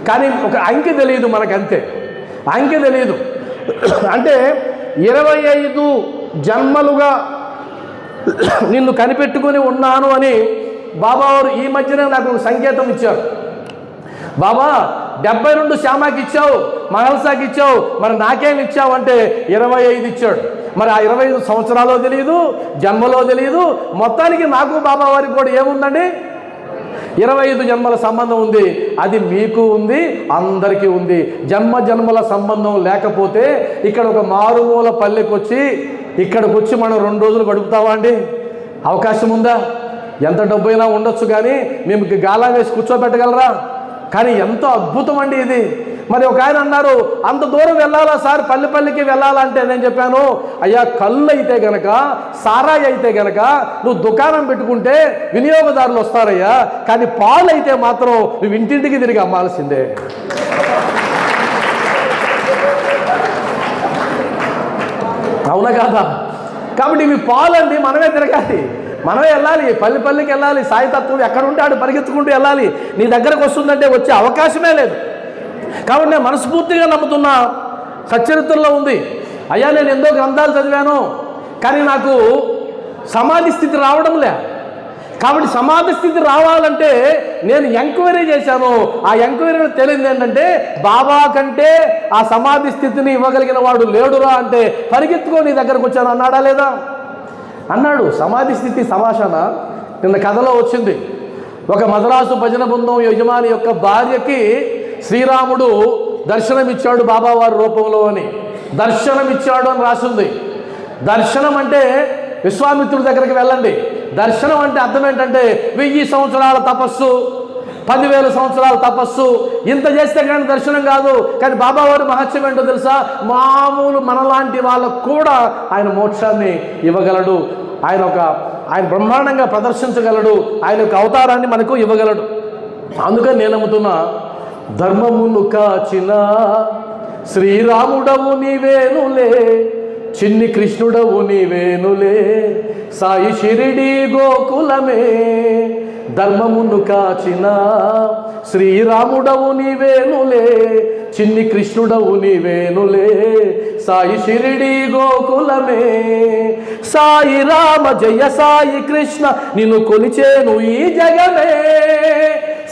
Speaker 1: కానీ ఒక అంకె తెలియదు మనకంతే, అంకె తెలియదు. అంటే 25 జన్మలుగా నిన్ను కనిపెట్టుకుని ఉన్నాను అని బాబా వారు ఈ మధ్యనే నాకు ఒక సంకేతం ఇచ్చారు. బాబా 72 శ్యామాకి ఇచ్చావు, మహల్సాకి ఇచ్చావు, మరి నాకేమి ఇచ్చావు అంటే 25 ఇచ్చాడు. మరి ఆ 25 సంవత్సరాలో తెలియదు, జన్మలో తెలియదు. మొత్తానికి నాకు బాబా వారికి కూడా ఏముందండి? 25 జన్మల సంబంధం ఉంది. అది మీకు ఉంది, అందరికీ ఉంది. జన్మల సంబంధం లేకపోతే ఇక్కడ ఒక మారుమూల పల్లెకి వచ్చి ఇక్కడికి వచ్చి మనం 2 రోజులు గడుపుతావా అండి? అవకాశం ఉందా? ఎంత డబ్బైనా ఉండొచ్చు, కానీ మేము గాలా వేసి కూర్చోబెట్టగలరా? కానీ ఎంతో అద్భుతం అండి ఇది. మరి ఒక ఆయన అన్నారు, అంత దూరం వెళ్ళాలా సార్, పల్లెకి వెళ్ళాలంటే నేను చెప్పాను, అయ్యా కళ్ళు అయితే గనక, సారాయి అయితే గనక నువ్వు దుకాణం పెట్టుకుంటే వినియోగదారులు వస్తారయ్యా, కానీ పాలు అయితే మాత్రం నువ్వు ఇంటింటికి తిరిగి అమ్మాల్సిందే. అవునా కాదా? కాబట్టి ఇవి పాలండి, మనమే తిరగాలి, మనమే వెళ్ళాలి, పల్లెకి వెళ్ళాలి. సాయితత్వం ఎక్కడ ఉంటాడు పరిగెత్తుకుంటూ వెళ్ళాలి. నీ దగ్గరకు వస్తుందంటే వచ్చే అవకాశమే లేదు. కాబట్టి నేను మనస్ఫూర్తిగా నమ్ముతున్నా, సచ్చరిత్రలో ఉంది. అయ్యా నేను ఎంతో గ్రంథాలు చదివాను, కానీ నాకు సమాధి స్థితి రావడంలే. కాబట్టి సమాధి స్థితి రావాలంటే నేను ఎంక్వైరీ చేశాను. ఆ ఎంక్వైరీలో తెలియదు ఏంటంటే బాబా కంటే ఆ సమాధి స్థితిని ఇవ్వగలిగిన వాడు లేడురా అంటే పరిగెత్తుకో నీ దగ్గరకు వచ్చాను అన్నాడా లేదా? అన్నాడు. సమాధి స్థితి సమాషాన నిన్న కథలో వచ్చింది. ఒక మద్రాసు భజన బృందం యజమాని యొక్క భార్యకి శ్రీరాముడు దర్శనమిచ్చాడు బాబావారి రూపంలో అని, దర్శనమిచ్చాడు అని రాసింది. దర్శనం అంటే విశ్వామిత్రుడి దగ్గరికి వెళ్ళండి. దర్శనం అంటే అర్థం ఏంటంటే 1000 సంవత్సరాల తపస్సు, 10,000 సంవత్సరాల తపస్సు, ఇంత చేస్తే కానీ దర్శనం కాదు. కానీ బాబావారి మహత్యం ఏంటో తెలుసా? మామూలు మనలాంటి వాళ్ళకు కూడా ఆయన మోక్షాన్ని ఇవ్వగలడు. ఆయన బ్రహ్మాండంగా ప్రదర్శించగలడు. ఆయన యొక్క అవతారాన్ని మనకు ఇవ్వగలడు. అందుకని నేను నమ్ముతున్నా, ధర్మమును కాచిన శ్రీరాముడవు నీవేనులే, చిన్ని కృష్ణుడవు నీవేనులే, సాయి షిరిడి గోకులమే. ధర్మమును కాచిన శ్రీరాముడవు నీవేనులే, చిన్ని కృష్ణుడవు నీవేనులే, సాయి షిరిడి గోకులమే. సాయి రామ జయ సాయి కృష్ణ నిన్ను కొలిచేను ఈ జగమే.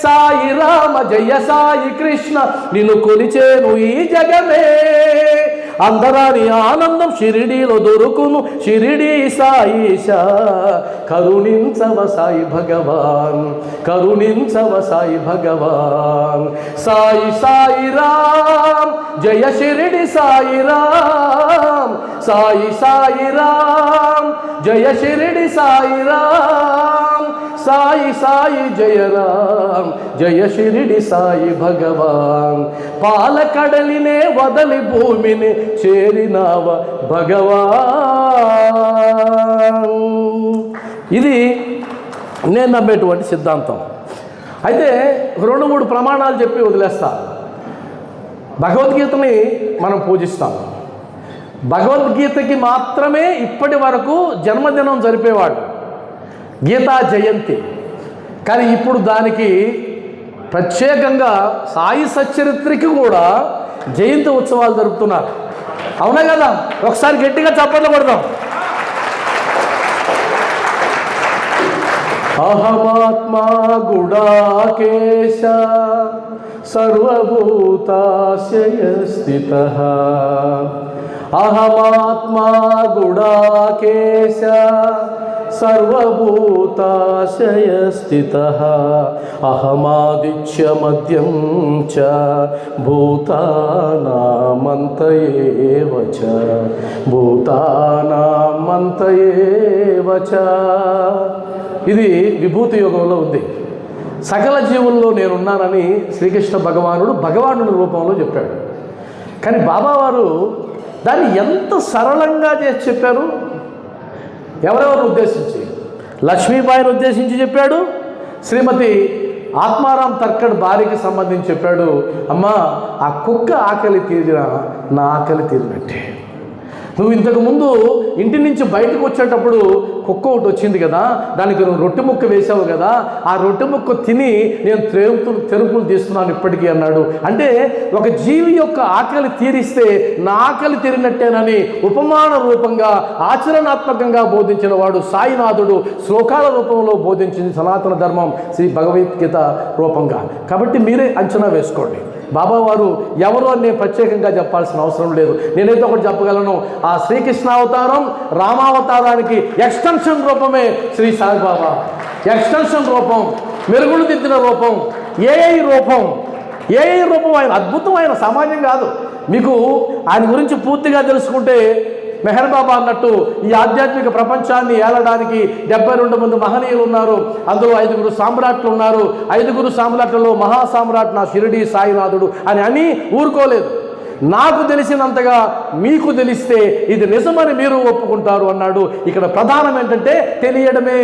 Speaker 1: సాయి రామ జయ సాయి కృష్ణ నిన్ను కొలిచేను ఈ జగమే. అందరాని ఆనందం షిరిడీలో దొరుకును, షిరిడి సాయిషా. కరుణించవ సాయి భగవాన్, కరుణించవ సాయి భగవాన్. సాయి సాయి రామ్ జయ షిరిడి సాయి రామ్, సాయి సాయి రామ్ జయ షిరిడి సాయి రామ్, సాయి సాయి జయ రామ్ జయ షిరిడి సాయి భగవాన్. పాలకడలినే వదలి భూమిని చేరినావ భగవాన్. ఇది నేను నమ్మేటువంటి సిద్ధాంతం. అయితే 2-3 ప్రమాణాలు చెప్పి వదిలేస్తా. భగవద్గీతని మనం పూజిస్తాం. భగవద్గీతకి మాత్రమే ఇప్పటి వరకు జన్మదినం జరిపేవాడు, గీతా జయంతి. కానీ ఇప్పుడు దానికి ప్రత్యేకంగా సాయి సచ్చరిత్రకి కూడా జయంతి ఉత్సవాలు జరుపుతున్నారు. అవునా కదా? ఒకసారి గట్టిగా చప్పట్లు కొడదాం. అహమాత్మా గుడాకేశ సర్వభూతాశయ స్థితః, అహమాత్మా గుడాకేశ సర్వభూతాశయ స్థితః, అహమాదిత్య మద్యం చ భూతానామంత ఏవ చ, భూతానామంత ఏవ చ. ఇది విభూతి యోగంలో ఉంది. సకల జీవుల్లో నేనున్నానని శ్రీకృష్ణ భగవానుడి రూపంలో చెప్పాడు. కానీ బాబావారు దాన్ని ఎంత సరళంగా చేసి చెప్పారు. ఎవరెవరిని ఉద్దేశించి? లక్ష్మీబాయిని ఉద్దేశించి చెప్పాడు, శ్రీమతి ఆత్మారాం తర్కడ్ భార్యకి సంబంధించి చెప్పాడు. అమ్మా, ఆ కుక్క ఆకలి తీరినా నా ఆకలి తీరినట్టే. నువ్వు ఇంతకుముందు ఇంటి నుంచి బయటకు వచ్చేటప్పుడు కుక్క ఒకటి వచ్చింది కదా, దానికి నువ్వు రొట్టె ముక్క వేసావు కదా, ఆ రొట్టె ముక్క తిని నేను తెరుపులు తీస్తున్నాను ఇప్పటికీ అన్నాడు. అంటే ఒక జీవి యొక్క ఆకలి తీరిస్తే నా ఆకలి తీరినట్టేనని ఉపమాన రూపంగా ఆచరణాత్మకంగా బోధించిన వాడు సాయినాథుడు. శ్లోకాల రూపంలో బోధించింది సనాతన ధర్మం శ్రీ భగవద్గీత రూపంగా. కాబట్టి మీరే అంచనా వేసుకోండి. బాబావారు ఎవరు అని నేను ప్రత్యేకంగా చెప్పాల్సిన అవసరం లేదు. నేనైతే ఒకటి చెప్పగలను, ఆ శ్రీకృష్ణ అవతారం రామావతారానికి ఎక్స్టెన్షన్ రూపమే శ్రీ సాయిబాబా. ఎక్స్టెన్షన్ రూపం, మెరుగులు దిద్దిన రూపం, ఏఐ రూపం. ఏఐ రూపం ఆయన అద్భుతమైన సమాజం కాదు. మీకు ఆయన గురించి పూర్తిగా తెలుసుకుంటే మెహర్ బాబా అన్నట్టు ఈ ఆధ్యాత్మిక ప్రపంచాన్ని ఏలడానికి 72 మంది మహనీయులు ఉన్నారు. అందులో 5 సామ్రాట్లు ఉన్నారు. 5 సామ్రాట్లలో మహాసామ్రాట్ నా షిరిడి సాయినాథుడు అని ఊరుకోలేదు. నాకు తెలిసినంతగా మీకు తెలిస్తే ఇది నిజమని మీరు ఒప్పుకుంటారు అన్నాడు. ఇక్కడ ప్రధానం ఏంటంటే తెలియడమే,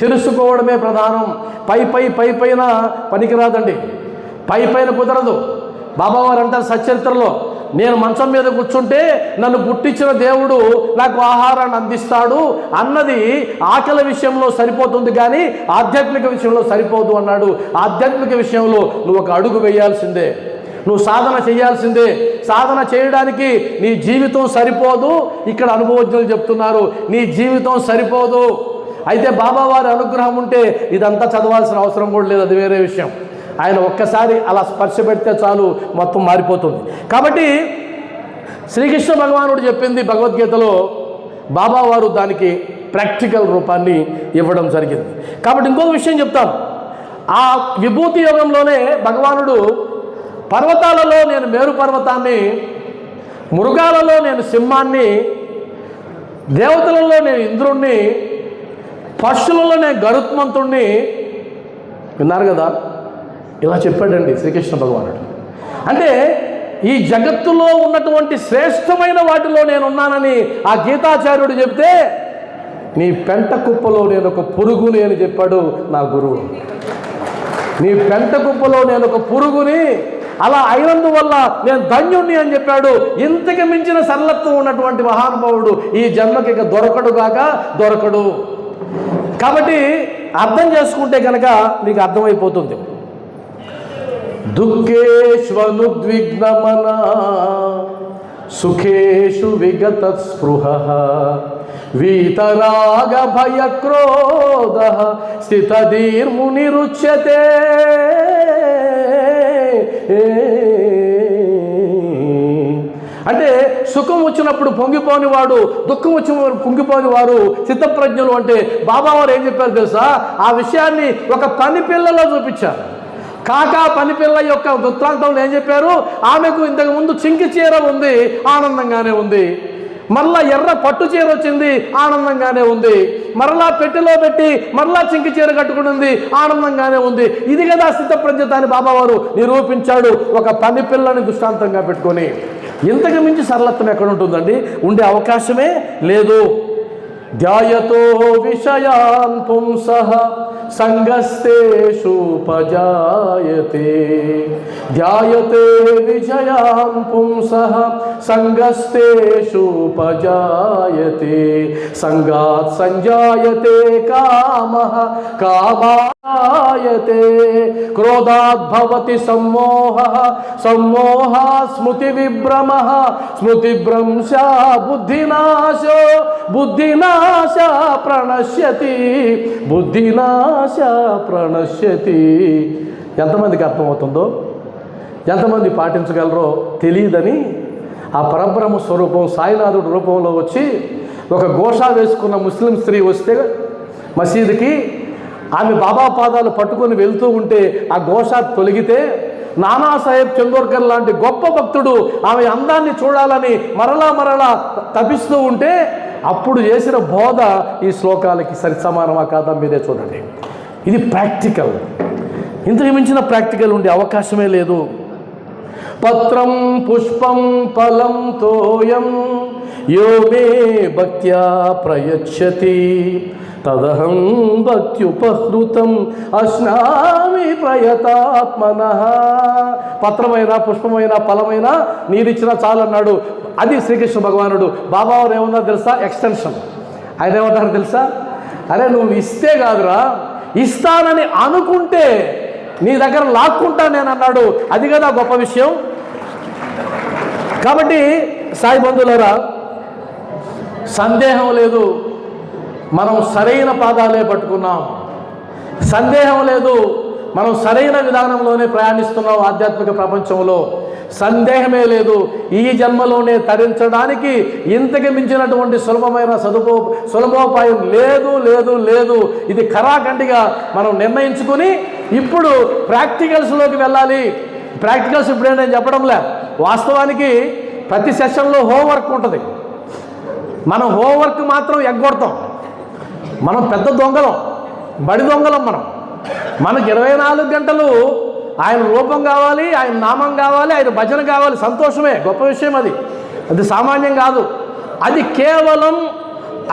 Speaker 1: తెలుసుకోవడమే ప్రధానం. పైన పనికిరాదండి, పైన కుదరదు. బాబావారు అంటారు సచ్చరిత్రలో, నేను మంచం మీద కూర్చుంటే నన్ను పుట్టించిన దేవుడు నాకు ఆహారాన్ని అందిస్తాడు అన్నది ఆకలి విషయంలో సరిపోతుంది, కానీ ఆధ్యాత్మిక విషయంలో సరిపోదు అన్నాడు. ఆధ్యాత్మిక విషయంలో నువ్వు ఒక అడుగు వేయాల్సిందే. నువ్వు సాధన చేయాల్సిందే. సాధన చేయడానికి నీ జీవితం సరిపోదు. ఇక్కడ అనుభవజ్ఞులు చెప్తున్నారు, నీ జీవితం సరిపోదు. అయితే బాబా వారి అనుగ్రహం ఉంటే ఇదంతా చదవాల్సిన అవసరం కూడా లేదు, అది వేరే విషయం. ఆయన ఒక్కసారి అలా స్పర్శ పెడితే చాలు, మొత్తం మారిపోతుంది. కాబట్టి శ్రీకృష్ణ భగవానుడు చెప్పింది భగవద్గీతలో బాబా వారు దానికి ప్రాక్టికల్ రూపాన్ని ఇవ్వడం జరిగింది. కాబట్టి ఇంకొక విషయం చెప్తాను. ఆ విభూతి యోగంలోనే భగవానుడు పర్వతాలలో నేను మేరు పర్వతాన్ని, మృగాలలో నేను సింహాన్ని, దేవతలలో నేను ఇంద్రుణ్ణి, పశువులలో నేను గరుత్మంతుణ్ణి, విన్నారు కదా, ఇలా చెప్పాడండి శ్రీకృష్ణ భగవానుడు. అంటే ఈ జగత్తులో ఉన్నటువంటి శ్రేష్టమైన వాటిలో నేనున్నానని ఆ గీతాచార్యుడు చెప్తే, నీ పెంట కుప్పలో నేను ఒక పురుగుని అని చెప్పాడు నా గురువు. నీ పెంట కుప్పలో నేను ఒక పురుగుని, అలా అయినందువల్ల నేను ధన్యుణ్ణి అని చెప్పాడు. ఇంతకు మించిన సరళత్వం ఉన్నటువంటి మహానుభావుడు ఈ జన్మకి ఇక దొరకడు. కాబట్టి అర్థం చేసుకుంటే కనుక మీకు అర్థమైపోతుంది. దుఃఖేష్వనుద్విగ్నమనా సుఖేషు విగత స్పృహ వీతరాగ భయక్రోధ స్థితధీర్మునిరుచ్యతే. అంటే సుఖం వచ్చినప్పుడు పొంగిపోని వాడు, దుఃఖం వచ్చినప్పుడు పొంగిపోని వారు చిత్తప్రజ్ఞులు. అంటే బాబావారు ఏం చెప్పారు తెలుసా? ఆ విషయాన్ని ఒక పని పిల్లలో చూపించారు. కాకా పనిపిల్ల యొక్క వృత్తాంతంలో ఏం చెప్పారు? ఆమెకు ఇంతకు ముందు చింకి చీర ఉంది, ఆనందంగానే ఉంది. మరలా ఎర్ర పట్టు చీర వచ్చింది, ఆనందంగానే ఉంది. మరలా పెట్టెలో పెట్టి మరలా చింకి చీర కట్టుకుని ఆనందంగానే ఉంది. ఇది కదా స్థితప్రజ్ఞత అని బాబావారు నిరూపించాడు, ఒక పని పిల్లని దృష్టాంతంగా పెట్టుకొని. ఇంతకు మించి సరళత్వం ఎక్కడ ఉంటుందండి? ఉండే అవకాశమే లేదు. ధ్యాయతో విషయాన్ పుంసః సంగస్తేషుపజాయతే. ధ్యాయతే విషయాన్ పుంసః సంగస్తేషుపజాయతే. సంగాత్ సంజాయతే కామః కామాయతే. క్రోధాత్ భవతి సమ్మోహః సమ్మోహాత్ స్మృతి విభ్రమః స్మృతిభ్రంశా బుద్ధినాశో బుద్ధినాశ ప్రణశ్యతి బుద్ధినాశ ప్రణశ్యతి. ఎంతమందికి అర్థమవుతుందో, ఎంతమంది పాటించగలరో తెలియదని ఆ పరబ్రహ్మ స్వరూపం సాయినాథుడి రూపంలో వచ్చి ఒక గోషా వేసుకున్న ముస్లిం స్త్రీ వస్తే మసీదుకి, ఆమె బాబా పాదాలు పట్టుకొని వెళ్తూ ఉంటే ఆ గోషా తొలగితే నానాసాహెబ్ చందోర్కర్ లాంటి గొప్ప భక్తుడు ఆమె అందాన్ని చూడాలని మరలా తపిస్తూ ఉంటే అప్పుడు చేసిన బోధ ఈ శ్లోకాలకి సరి సమానమా కాదా మీరే చూడండి. ఇది ప్రాక్టికల్. ఇంతకు మించిన ప్రాక్టికల్ ఉండే అవకాశమే లేదు. పత్రం పుష్పం ఫలం తోయం యో మే భక్త్యా ప్రయచ్చతి తదహం భక్త్యుపహృతం అశ్నామి ప్రయతాత్మనః. పత్రమైన పుష్పమైన ఫలమైన నీరిచ్చినా చాలన్నాడు. అది శ్రీకృష్ణ భగవానుడు. బాబావారు ఏమన్నారు తెలుసా? ఎక్స్టెన్షన్. ఆయన ఏమన్నారు తెలుసా? అరే నువ్వు ఇస్తే కాదురా, ఇస్తానని అనుకుంటే నీ దగ్గర లాక్కుంటా నేను అన్నాడు. అది కదా గొప్ప విషయం. కాబట్టి సాయి బంధువులారా, సందేహం లేదు, మనం సరైన పాదాలే పట్టుకున్నాం. సందేహం లేదు, మనం సరైన విధానంలోనే ప్రయాణిస్తున్నాం ఆధ్యాత్మిక ప్రపంచంలో. సందేహమే లేదు. ఈ జన్మలోనే తరించడానికి ఇంతకు మించినటువంటి సులభోపాయం లేదు. ఇది ఖరాఖండిగా మనం నిర్ణయించుకుని ఇప్పుడు ప్రాక్టికల్స్లోకి వెళ్ళాలి. ప్రాక్టికల్స్ ఇప్పుడే నేను చెప్పడంలే. వాస్తవానికి ప్రతి సెషన్లో హోంవర్క్ ఉంటుంది. మనం హోంవర్క్ మాత్రం ఎగ్గొడతాం. మనం పెద్ద దొంగలం, బడి దొంగలం. మనకు 24 గంటలు ఆయన రూపం కావాలి, ఆయన నామం కావాలి, ఆయన భజన కావాలి. సంతోషమే, గొప్ప విషయం. అది సామాన్యం కాదు. అది కేవలం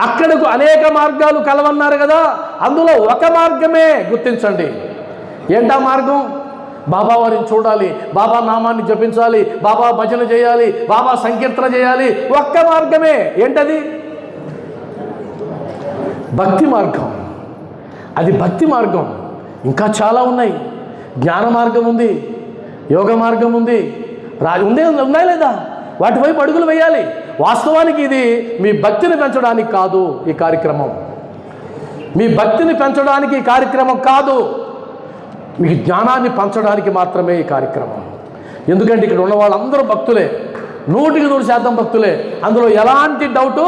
Speaker 1: అక్కడకు అనేక మార్గాలు కలవన్నారు కదా, అందులో ఒక మార్గమే గుర్తించండి. ఏంటా మార్గం? బాబా వారిని చూడాలి, బాబా నామాన్ని జపించాలి, బాబా భజన చేయాలి, బాబా సంకీర్తన చేయాలి. ఒక్క మార్గమే. ఏంటది? భక్తి మార్గం. అది భక్తి మార్గం. ఇంకా చాలా ఉన్నాయి. జ్ఞాన మార్గం ఉంది, యోగ మార్గం ఉంది, ఉన్నాయి లేదా? వాటి వైపు అడుగులు వేయాలి. వాస్తవానికి ఇది మీ భక్తిని పెంచడానికి కాదు ఈ కార్యక్రమం. మీ భక్తిని పెంచడానికి ఈ కార్యక్రమం కాదు, మీ జ్ఞానాన్ని పంచడానికి మాత్రమే ఈ కార్యక్రమం. ఎందుకంటే ఇక్కడ ఉన్న వాళ్ళందరూ భక్తులే, 100% భక్తులే, అందులో ఎలాంటి డౌటు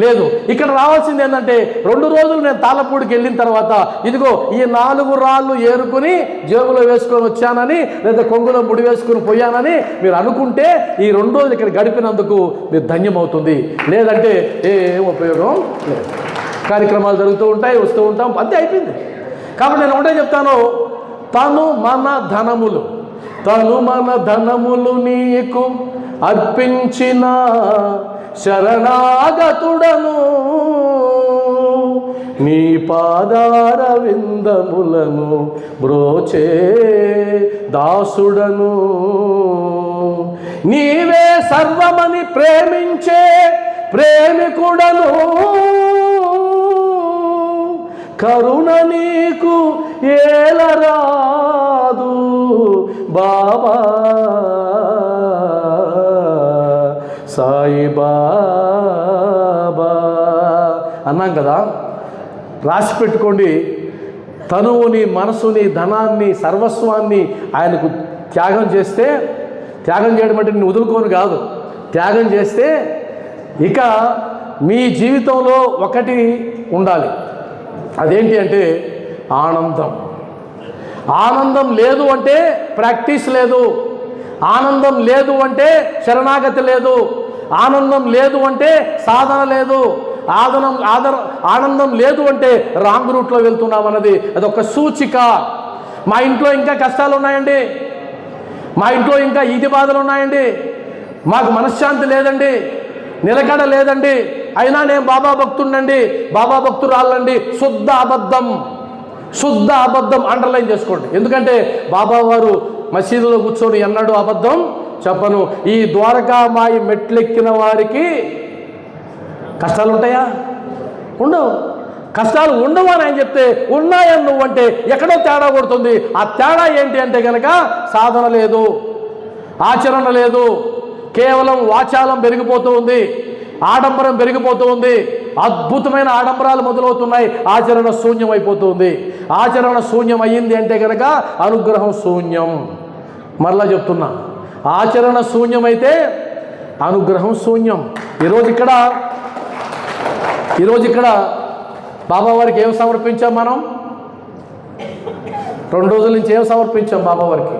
Speaker 1: లేదు. ఇక్కడ రావాల్సింది ఏంటంటే 2 రోజులు నేను తాళ్ళపూడికి వెళ్ళిన తర్వాత ఇదిగో ఈ 4 రాళ్ళు ఏరుకుని జేబులో వేసుకొని వచ్చానని, లేదా కొంగులో ముడి వేసుకుని పోయానని మీరు అనుకుంటే ఈ 2 రోజులు ఇక్కడ గడిపినందుకు మీరు ధన్యమవుతుంది. లేదంటే ఏం ఉపయోగం లేదు. కార్యక్రమాలు జరుగుతూ ఉంటాయి, వస్తూ ఉంటాం, అంతే అయిపోయింది. కాబట్టి నేను ఒకటే చెప్తాను, తను మన ధనములు నీకు అర్పించిన శరణాగతుడను, నీ పాదార విందములను బ్రోచే దాసుడను, నీవే సర్వమని ప్రేమించే ప్రేమికుడను, కరుణ నీకు ఏలరాదు బాబా సాయి బాబా అన్నాం కదా. రాసి పెట్టుకోండి. తనువుని, మనసుని, ధనాన్ని, సర్వస్వాన్ని ఆయనకు త్యాగం చేస్తే, త్యాగం చేయడం అంటే నేను వదులుకోను కాదు, త్యాగం చేస్తే ఇక మీ జీవితంలో ఒకటి ఉండాలి. అదేంటి అంటే ఆనందం. ఆనందం లేదు అంటే ప్రాక్టీస్ లేదు, ఆనందం లేదు అంటే శరణాగతి లేదు, ఆనందం లేదు అంటే సాధన లేదు, ఆనందం లేదు అంటే రాంగ్ రూట్లో వెళ్తున్నాం అన్నది అదొక సూచిక. మా ఇంట్లో ఇంకా కష్టాలు ఉన్నాయండి, మా ఇంట్లో ఇంకా ఈది బాధలు ఉన్నాయండి, మాకు మనశ్శాంతి లేదండి, నిలకడ లేదండి, అయినా నేను బాబా భక్తుడండి, బాబా భక్తురాళ్ళండి, శుద్ధ అబద్ధం అండర్లైన్ చేసుకోండి. ఎందుకంటే బాబా వారు మసీదులో కూర్చొని ఎన్నడూ అబద్ధం చెప్పను. ఈ ద్వారకామాయి మెట్లెక్కిన వారికి కష్టాలు ఉంటాయా? ఉండవు. కష్టాలు ఉండవు అని ఆయన చెప్తే ఉన్నాయని నువ్వంటే ఎక్కడో తేడా కొడుతుంది. ఆ తేడా ఏంటి అంటే కనుక సాధన లేదు, ఆచరణ లేదు, కేవలం వాచాలం పెరిగిపోతూ ఉంది, ఆడంబరం పెరిగిపోతూ ఉంది, అద్భుతమైన ఆడంబరాలు మొదలవుతున్నాయి, ఆచరణ శూన్యం అయిపోతూ ఉంది. ఆచరణ శూన్యం అయ్యింది అంటే కనుక అనుగ్రహం శూన్యం. మరలా చెప్తున్నా, ఆచరణ శూన్యమైతే అనుగ్రహం శూన్యం. ఈరోజు ఇక్కడ బాబావారికి ఏం సమర్పించాం మనం? 2 రోజుల నుంచి ఏం సమర్పించాం బాబావారికి?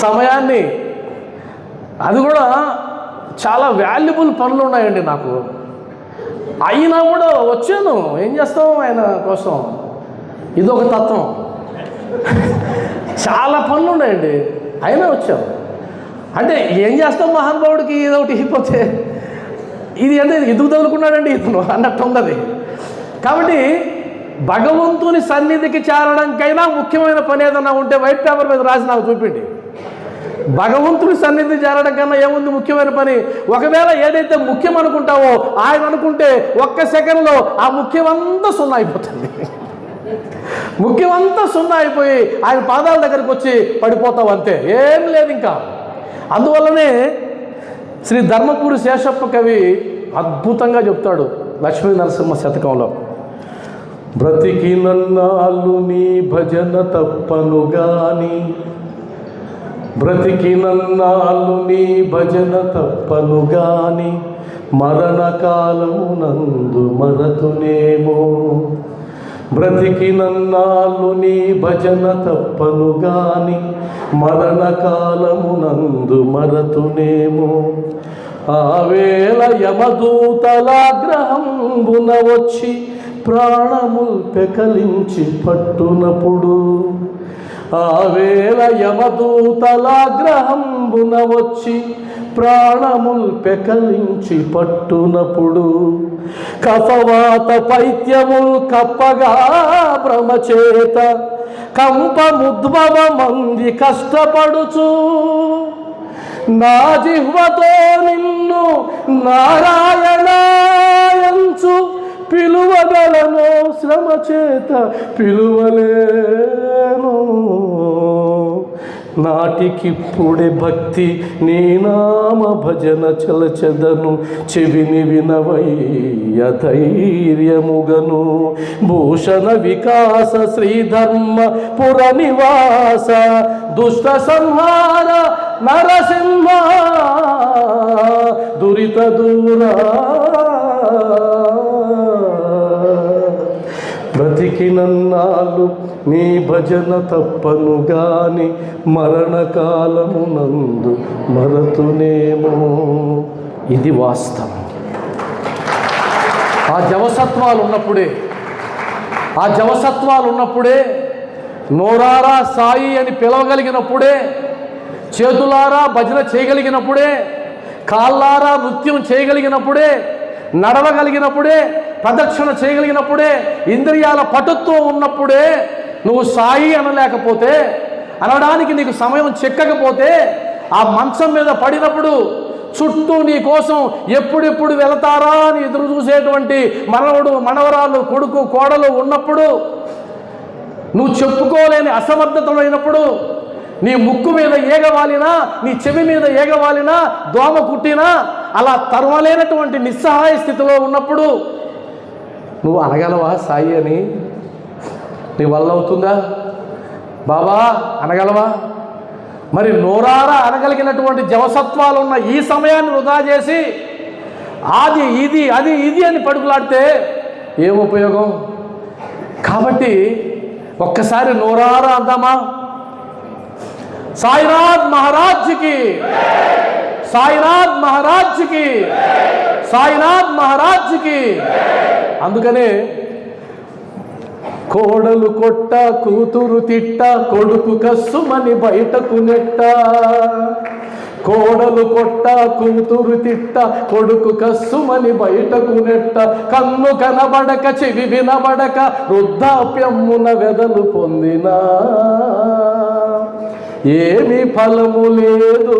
Speaker 1: సమయాన్ని. అది కూడా చాలా వాల్యుబుల్ పనులు ఉన్నాయండి నాకు, అయినా కూడా వచ్చాను. ఏం చేస్తాం ఆయన కోసం? ఇదొక తత్వం. చాలా పనులు ఉన్నాయండి, అయినా వచ్చాం. అంటే ఏం చేస్తాం మహానుభావుడికి ఇదొకటి అయిపోతే ఇది అంటే ఎందుకు తగులుకున్నాడండి ఇతను అన్నట్టు ఉన్నది. కాబట్టి భగవంతుని సన్నిధికి చేరడానికైనా ముఖ్యమైన పని ఏదన్నా ఉంటే వైట్ పేపర్ మీద రాసి నాకు చూపిండి. భగవంతుని సన్నిధి చేరడం కన్నా ఏముంది ముఖ్యమైన పని? ఒకవేళ ఏదైతే ముఖ్యం అనుకుంటావో ఆయన అనుకుంటే 1 సెకండ్లో ఆ ముఖ్యమంతా 0 అయిపోతుంది. ముఖ్యమంతా 0 అయిపోయి ఆయన పాదాల దగ్గరికి వచ్చి పడిపోతావు, అంతే, ఏం లేదు ఇంకా. అందువల్లనే శ్రీ ధర్మపురి శేషప్ప కవి అద్భుతంగా చెప్తాడు లక్ష్మీ నరసింహ శతకంలో, బ్రతికినన్నాళ్ళు నీ భజన తప్పను గాని, బ్రతికినన్నాళ్ళు నీ భజన తప్పను గాని, మరణకాలమునందు మరతునేమో. బ్రతికినన్నాళ్ళు నీ భజన తప్పను గాని, మరణకాలమునందు మరతునేమో. ఆవేళ యమదూతలాగ్రహంబున వచ్చి ప్రాణముల్ పెకలించి పట్టునప్పుడు, ఆవేళ యమదూతలాగ్రహంబున వచ్చి ప్రాణముల్ పెకలించి పట్టునప్పుడు, కఫవాత పైత్యముల్ కప్పగా భ్రమచేత కంపముద్భవమంది కష్టపడుచు, నా జిహ్వతో నిన్ను నారాయణాయంచు పిలువగలను, శ్రమ చేత పిలువలేను. నాటికిప్పుడే భక్తి నీ నామ భజన చలచెదను, చెవిని వినవయ్య ధైర్యముగను. భూషణ వికాస శ్రీధర్మ పుర నివాస, దుష్ట సంహార నరసింహ దురిత దూరా. బ్రతికినన్నాళ్ళు నీ భజన తప్పను గాని, మరణకాలమునందు మరతునేమో. ఇది వాస్తవం. ఆ జవసత్వాలు ఉన్నప్పుడే, నోరారా సాయి అని పిలవగలిగినప్పుడే, చేతులారా భజన చేయగలిగినప్పుడే, కాళ్ళారా నృత్యం చేయగలిగినప్పుడే, నడవగలిగినప్పుడే, ప్రదక్షిణ చేయగలిగినప్పుడే, ఇంద్రియాల పటుత్వం ఉన్నప్పుడే, నువ్వు సాయి అనలేకపోతే, అనడానికి నీకు సమయం చిక్కకపోతే, ఆ మంచం మీద పడినప్పుడు చుట్టూ నీ కోసం ఎప్పుడెప్పుడు వెళతారా అని ఎదురు చూసేటువంటి మనవడు మనవరాలు కొడుకు కోడలు ఉన్నప్పుడు, నువ్వు చెప్పుకోలేని అసమర్థతమైనప్పుడు, నీ ముక్కు మీద ఏగవాలినా, నీ చెవి మీద ఏగవాలినా, దోమ కుట్టినా అలా తరవలేనటువంటి నిస్సహాయ స్థితిలో ఉన్నప్పుడు నువ్వు అనగలవా సాయి అని? నీ వల్ల అవుతుందా బాబా? అనగలవా? మరి నోరారా అనగలిగినటువంటి జవసత్వాలున్న ఈ సమయాన్ని వృధా చేసి అది ఇది అది ఇది అని పడుకులాడితే ఏం ఉపయోగం? కాబట్టి ఒక్కసారి నోరారా అందామా? సాయినాథ్ మహారాజ్కి, సాయినాథ్ మహారాజ్కి, సాయినాథ్ మహారాజ్కి. అందుకనే కోడలు కొట్ట, కూతురు తిట్ట, కొడుకు కస్సుమని బయటకు నెట్ట. కోడలు కొట్ట, కూతురు తిట్ట, కొడుకు కస్సుమని బయటకు నెట్ట. కన్ను కనబడక, చెవి వినబడక, వృద్ధాప్యమున వెదలు పొందినా ఏమి ఫలము లేదు,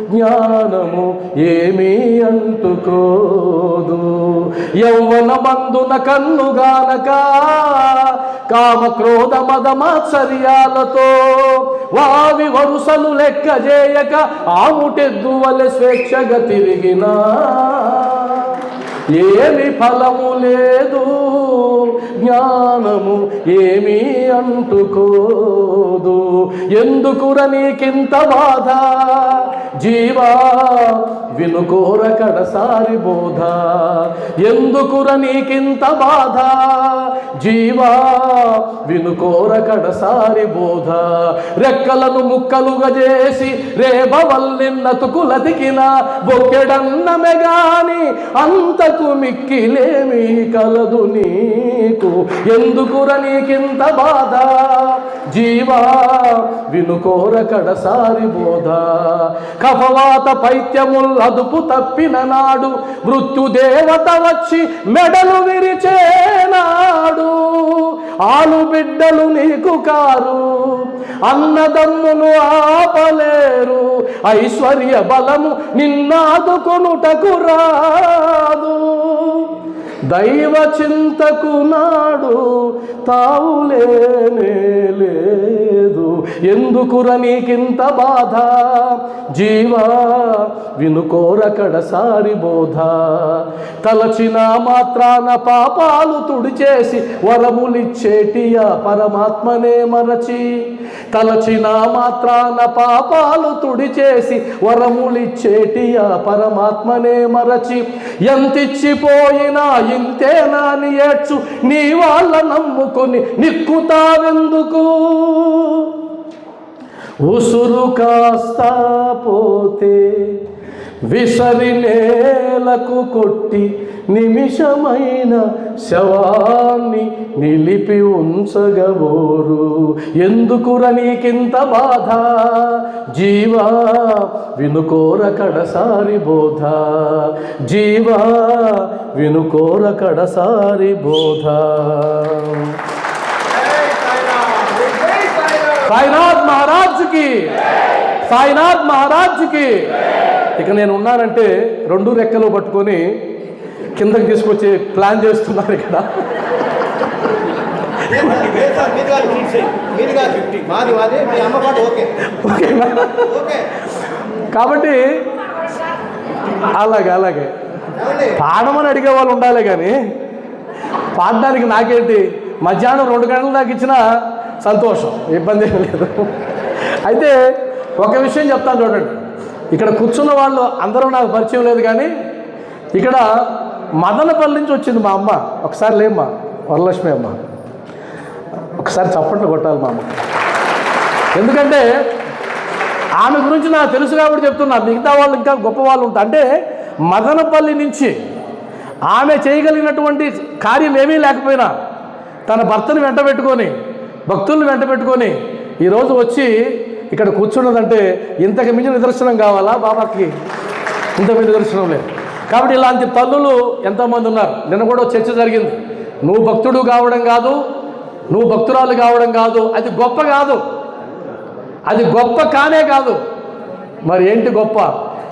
Speaker 1: జ్ఞానము ఏమీ అంటుకోదు. యౌవన మందున కన్నుగానక, కామ క్రోధ మద మాత్సర్యాలతో వావి వరుసలు లెక్క చేయక, ఆముటెద్దువలె స్వేచ్ఛగా తిరిగినా ఏమి ఫలము లేదు, జ్ఞానము ఏమీ అంటుకోదు. ఎందుకుర నీకింత బాధ జీవా, వినుకోర కడసారి బోధ. ఎందుకుర నీకింత బాధ జీవా, వినుకోర కడసారి బోధ. రెక్కలను ముక్కలుగా చేసి రేబవల్లిన్నతుకులతికిన బొక్కెడన్నమే గాని అంతకు మిక్కిలేమి కలదు నీకు. ఎందుకుర నీకింత బాధ జీవా, వినుకోర కడసారి బోధ. కఫవాత పైత్యముల్ అదుపు తప్పిన నాడు, మృత్యుదేవత వచ్చి మెడలు విరిచేనాడు. ఆలు బిడ్డలు నీకు కారు, అన్నదమ్ములు ఆపలేరు. ఐశ్వర్య బలము నిన్నాదుకొనుటకు రాదు. దైవ చింతకు నాడు తావులేనే లేదు. ఎందుకుర నీకింత బాధ జీవా, వినుకోర కడసారి బోధ. తలచిన మాత్రాన పాపాలు తుడిచేసి వరములిచ్చేటియా పరమాత్మనే మరచి. తలచిన మాత్రాన పాపాలు తుడిచేసి వరములిచ్చేటియా పరమాత్మనే మరచి. ఎంతిచ్చిపోయినా ఇంతేనా అని ఏడ్చు, నీ వాళ్ళ నమ్ముకొని నిక్కుతావెందుకు? ఉసురు కాస్తా పోతే విసరి నేలకు కొట్టి, నిమిషమైన శవాన్ని నిలిపి ఉంచగబోరు. ఎందుకుర నీకింత బాధ జీవా, వినుకోర కడసారి బోధ. జీవా, వినుకోర కడసారి బోధ. సాయినాథ్ మహారాజ్కి, సాయినాథ్ మహారాజ్కి. ఇక నేను ఉన్నానంటే రెండు రెక్కలు పట్టుకొని కిందకి తీసుకొచ్చి ప్లాన్ చేస్తున్నారు ఇక్కడ. ఓకేనా? కాబట్టి అలాగే పాడమని అడిగే వాళ్ళు ఉండాలి, కానీ పాడడానికి నాకేంటి, మధ్యాహ్నం 2 గంటల దాకా ఇచ్చినా సంతోషం, ఇబ్బంది ఏం లేదు. అయితే ఒక విషయం చెప్తాను చూడండి, ఇక్కడ కూర్చున్న వాళ్ళు అందరూ నాకు పరిచయం లేదు, కానీ ఇక్కడ మదనపల్లి నుంచి వచ్చింది మా అమ్మ. ఒకసారి లేమ్మా వరలక్ష్మి అమ్మ, ఒకసారి చప్పట్లు కొట్టాలి మా అమ్మ. ఎందుకంటే ఆమె గురించి నాకు తెలుసు కాబట్టి చెప్తున్నా, మిగతా వాళ్ళు ఇంకా గొప్ప వాళ్ళు ఉంటారు. అంటే మదనపల్లి నుంచి ఆమె చేయగలిగినటువంటి కార్యం ఏమీ లేకపోయినా తన భర్తను వెంట పెట్టుకొని, భక్తులను వెంట పెట్టుకొని ఈరోజు వచ్చి ఇక్కడ కూర్చున్నదంటే ఇంతకు మించిన నిదర్శనం కావాలా బాబాకి? ఇంతకు నిదర్శనం లేదు. కాబట్టి ఇలాంటి తల్లులు ఎంతోమంది ఉన్నారు. నిన్న కూడా చర్చ జరిగింది. నువ్వు భక్తుడు కావడం కాదు, నువ్వు భక్తురాలు కావడం కాదు, అది గొప్ప కాదు, అది గొప్ప కానే కాదు. మరి ఏంటి గొప్ప?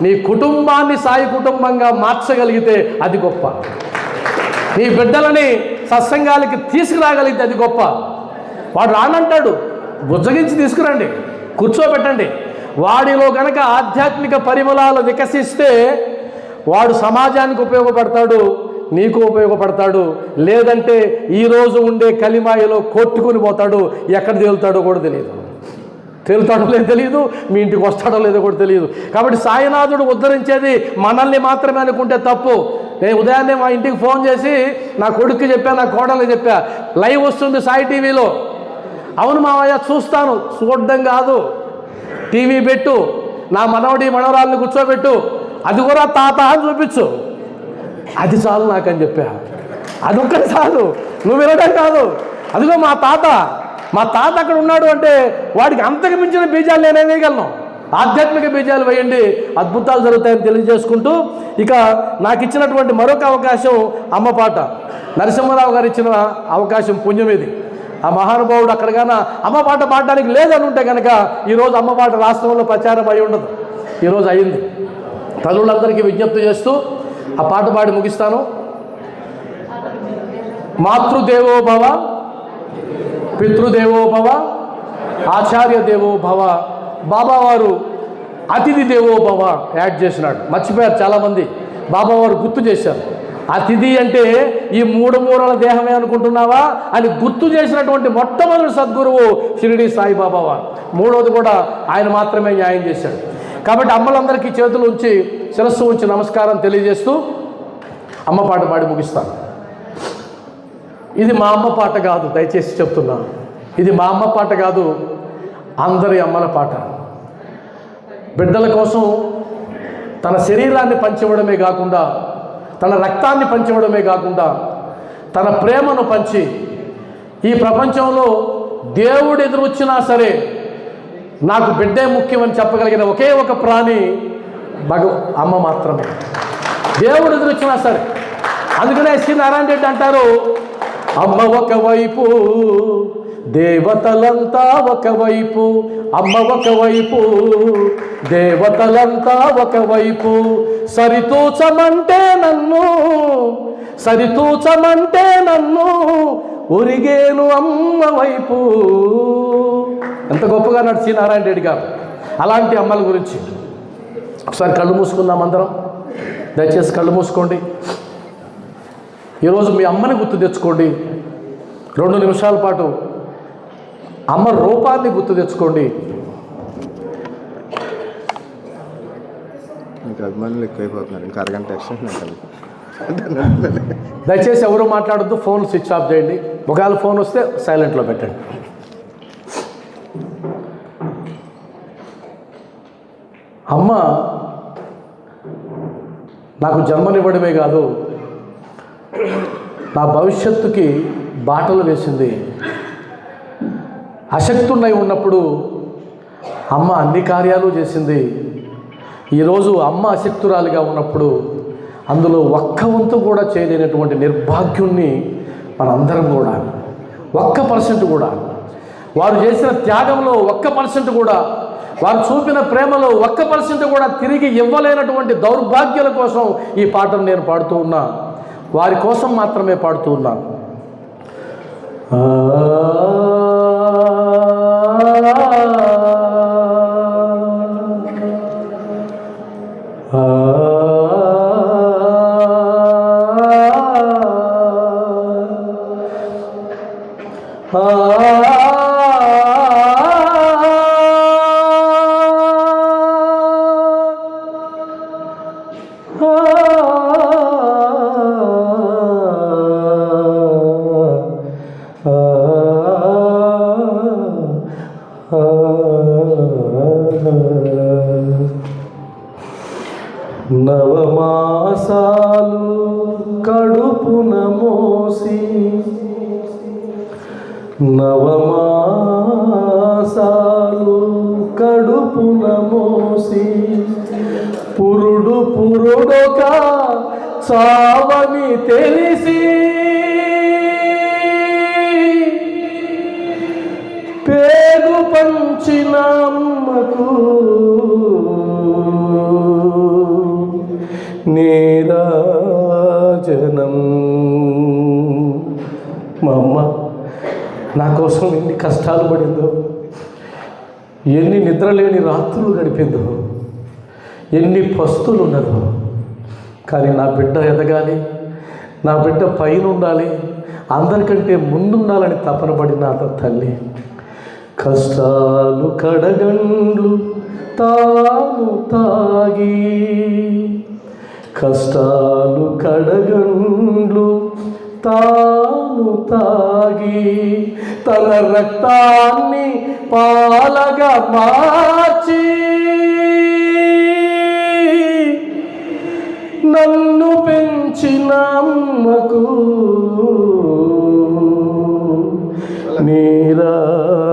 Speaker 1: నీ కుటుంబాన్ని సాయి కుటుంబంగా మార్చగలిగితే అది గొప్ప. నీ బిడ్డలని సత్సంగాలకి తీసుకురాగలిగితే అది గొప్ప. వాడు రానంటాడు, బుజ్జగించి తీసుకురండి, కూర్చోబెట్టండి. వాడిలో కనుక ఆధ్యాత్మిక పరిమళాలు వికసిస్తే వాడు సమాజానికి ఉపయోగపడతాడు, నీకు ఉపయోగపడతాడు. లేదంటే ఈరోజు ఉండే కలిమాయలో కొట్టుకుని పోతాడు, ఎక్కడ తేలుతాడో కూడా తెలియదు. తేలుతాడో లేదో తెలియదు, మీ ఇంటికి వస్తాడో లేదో కూడా తెలియదు. కాబట్టి సాయినాథుడు ఉద్ధరించేది మనల్ని మాత్రమే అనుకుంటే తప్పు. నేను ఉదయాన్నే మా ఇంటికి ఫోన్ చేసి నా కొడుక్కి చెప్పా, నా కోడలికి చెప్పా, లైవ్ వస్తుంది సాయి టీవీలో. అవును మావయ్య చూస్తాను. చూడడం కాదు, టీవీ పెట్టు, నా మనవడి మనవరాలను కూర్చోబెట్టు, అది కూడా తాత అని చూపించు, అది చాలు నాకని చెప్పా. అదొక్కటి చాలు, నువ్వు వినడం కాదు. అదిగో మా తాత అక్కడ ఉన్నాడు అంటే వాడికి అంతకు మించిన బీజాలు నేనే వేయగలను. ఆధ్యాత్మిక బీజాలు వేయండి, అద్భుతాలు జరుగుతాయని తెలియజేసుకుంటూ, ఇక నాకు ఇచ్చినటువంటి మరొక అవకాశం అమ్మ పాట. నరసింహారావు గారు ఇచ్చిన అవకాశం, పుణ్యం ఇది. ఆ మహానుభావుడు అక్కడికైనా అమ్మ పాట పాడడానికి లేదని ఉంటే కనుక ఈరోజు అమ్మ పాట రాష్ట్రంలో ప్రచారం అయి ఉండదు. ఈరోజు అయింది. తల్లులందరికీ విజ్ఞప్తి చేస్తూ ఆ పాట పాడి ముగిస్తాను. మాతృదేవో భవ, పితృదేవో భవ, ఆచార్య దేవో భవ. బాబావారు అతిథి దేవో భవ యాడ్ చేసినాడు. మర్చిపోయారు చాలామంది, బాబావారు గుర్తు చేశారు. అతిథి అంటే ఈ 3 మూరల దేహమే అనుకుంటున్నావా అని గుర్తు చేసినటువంటి మొట్టమొదటి సద్గురువు షిరిడి సాయిబాబా వారు. 3వది కూడా ఆయన మాత్రమే న్యాయం చేశాడు. కాబట్టి అమ్మలందరికీ చేతులు ఉంచి, శిరస్సు ఉంచి నమస్కారం తెలియజేస్తూ అమ్మ పాట పాడి ముగిస్తాను. ఇది మా అమ్మ పాట కాదు, దయచేసి చెప్తున్నా, ఇది మా అమ్మ పాట కాదు, అందరి అమ్మల పాట. బిడ్డల కోసం తన శరీరాన్ని పంచివ్వడమే కాకుండా, తన రక్తాన్ని పంచివ్వడమే కాకుండా, తన ప్రేమను పంచి ఈ ప్రపంచంలో దేవుడు ఎదురొచ్చినా సరే నాకు బిడ్డే ముఖ్యమని చెప్పగలిగిన ఒకే ఒక ప్రాణి అమ్మ మాత్రమే. దేవుడు ఎదురొచ్చినా సరే. అందుకనే శ్రీ నారాయణ రెడ్డి అంటారు, అమ్మ ఒకవైపు దేవతలంతా ఒకవైపు, అమ్మ ఒకవైపు దేవతలంతా ఒకవైపు, సరితూచమంటే నన్ను ఒరిగేను అమ్మ వైపు. ఎంత గొప్పగా నడిచి నారాయణ రెడ్డి గారు. అలాంటి అమ్మల గురించి ఒకసారి కళ్ళు మూసుకుందాం అందరం. దయచేసి కళ్ళు మూసుకోండి. ఈరోజు మీ అమ్మని గుర్తు తెచ్చుకోండి. 2 నిమిషాల పాటు అమ్మ రూపాన్ని గుర్తు తెచ్చుకోండి.
Speaker 2: ఇంకా అభిమానులు ఎక్కువైపోతున్నారు, ఇంకా అరగంట ఎక్స్టెన్షన్.
Speaker 1: దయచేసి ఎవరు మాట్లాడొద్దు, ఫోన్ స్విచ్ ఆఫ్ చేయండి. ఒకవేళ ఫోన్ వస్తే సైలెంట్లో పెట్టండి. అమ్మ నాకు జన్మనివ్వడమే కాదు, నా భవిష్యత్తుకి బాటలు వేసింది. అశక్తున్నై ఉన్నప్పుడు అమ్మ అన్ని కార్యాలు చేసింది. ఈరోజు అమ్మ అశక్తురాలిగా ఉన్నప్పుడు అందులో ఒక్క వంతు కూడా చేయలేనటువంటి నిర్భాగ్యుణ్ణి మనందరం కూడా, 1% కూడా, వారు చేసిన త్యాగంలో 1% కూడా, వారు చూపిన ప్రేమలో 1% కూడా తిరిగి ఇవ్వలేనటువంటి దౌర్భాగ్యాల కోసం ఈ పాటను నేను పాడుతూ ఉన్నా. వారి కోసం మాత్రమే పాడుతూ ఉన్నాను. నవమాసాలు కడుపున మోసి, నవమాసాలు కడుపున మోసి, పురుడు పురుడొక చావని తెలిసి, పేరు పంచిన అమ్మకు నీరాజనం. మా అమ్మ నా కోసం ఎన్ని కష్టాలు పడిందో, ఎన్ని నిద్రలేని రాత్రులు గడిపిందో, ఎన్ని పస్తులు ఉన్నదో. కానీ నా బిడ్డ ఎదగాలి, నా బిడ్డ పైన ఉండాలి, అందరికంటే ముందుండాలని తపన పడిన తల్లి కష్టాలు కడగండ్లు తాను తాగి, కష్టాలు కడగండ్లు తాను తాగి, తన రక్తాన్ని పాలగా మార్చి, నన్ను పెంచిన అమ్మకు నీరాజనం.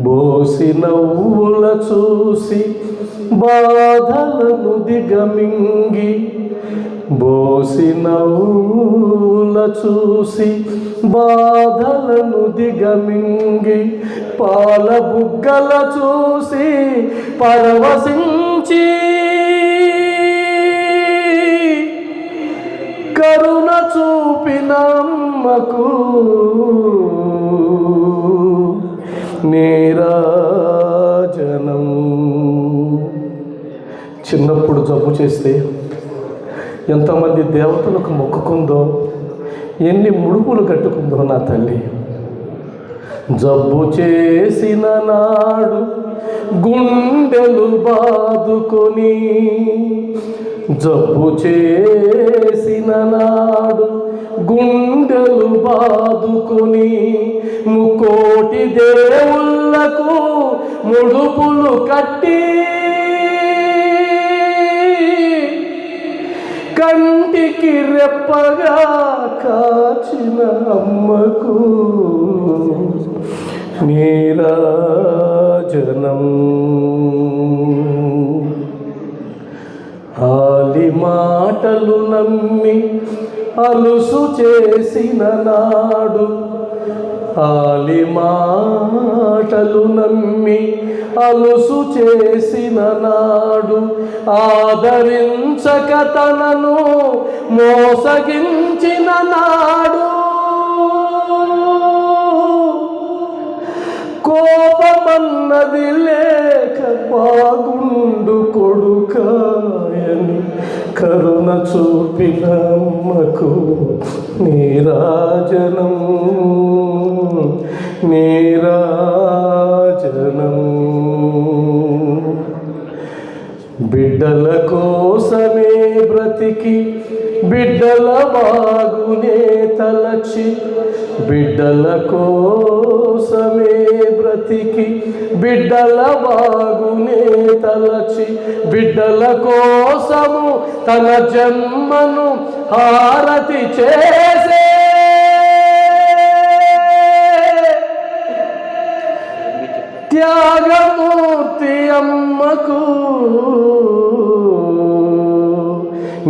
Speaker 1: బోసి నవ్వుల చూసి బాధలను దిగమింగి, బోసి నవ్వుల చూసి బాధలను దిగమింగి, పాల బుగ్గల చూసి పరవశించి, కరుణ చూపిన అమ్మకు నీరాజనం. చిన్నప్పుడు జబ్బు చేస్తే ఎంతమంది దేవతలకు మొక్కుకుందో, ఎన్ని ముడుపులు కట్టుకుందో నా తల్లి. జబ్బు చేసిన నాడు గుండెలు బాదుకొని, జబ్బు చేసిన నాడు గుండెలు బాదుకొని, ముకోటి దేవుళ్ళకు ముడుపులు కట్టి, కంటికి రెప్పగా కాచిన అమ్మకు నీరాజనం. ఆలి మాటలు నమ్మి అలుసు చేసిన నాడు, ఆలి మాటలు నమ్మి అలుసు చేసిన నాడు, ఆదరించక తనను మోసగించిన నాడు, కోపమన్నది లేక బాగుండు కొడుకాయని కరుణ చూపిన అమ్మకు నీరాజనం. నీరాజనం. బిడ్డల కోసమే బ్రతికి బిడ్డల బాగునే తలచి, బిడ్డల కోసమే బ్రతికి బిడ్డల బాగునే తలచి, బిడ్డల కోసము తన జన్మను హారతి చేసే త్యాగమూర్తి అమ్మకు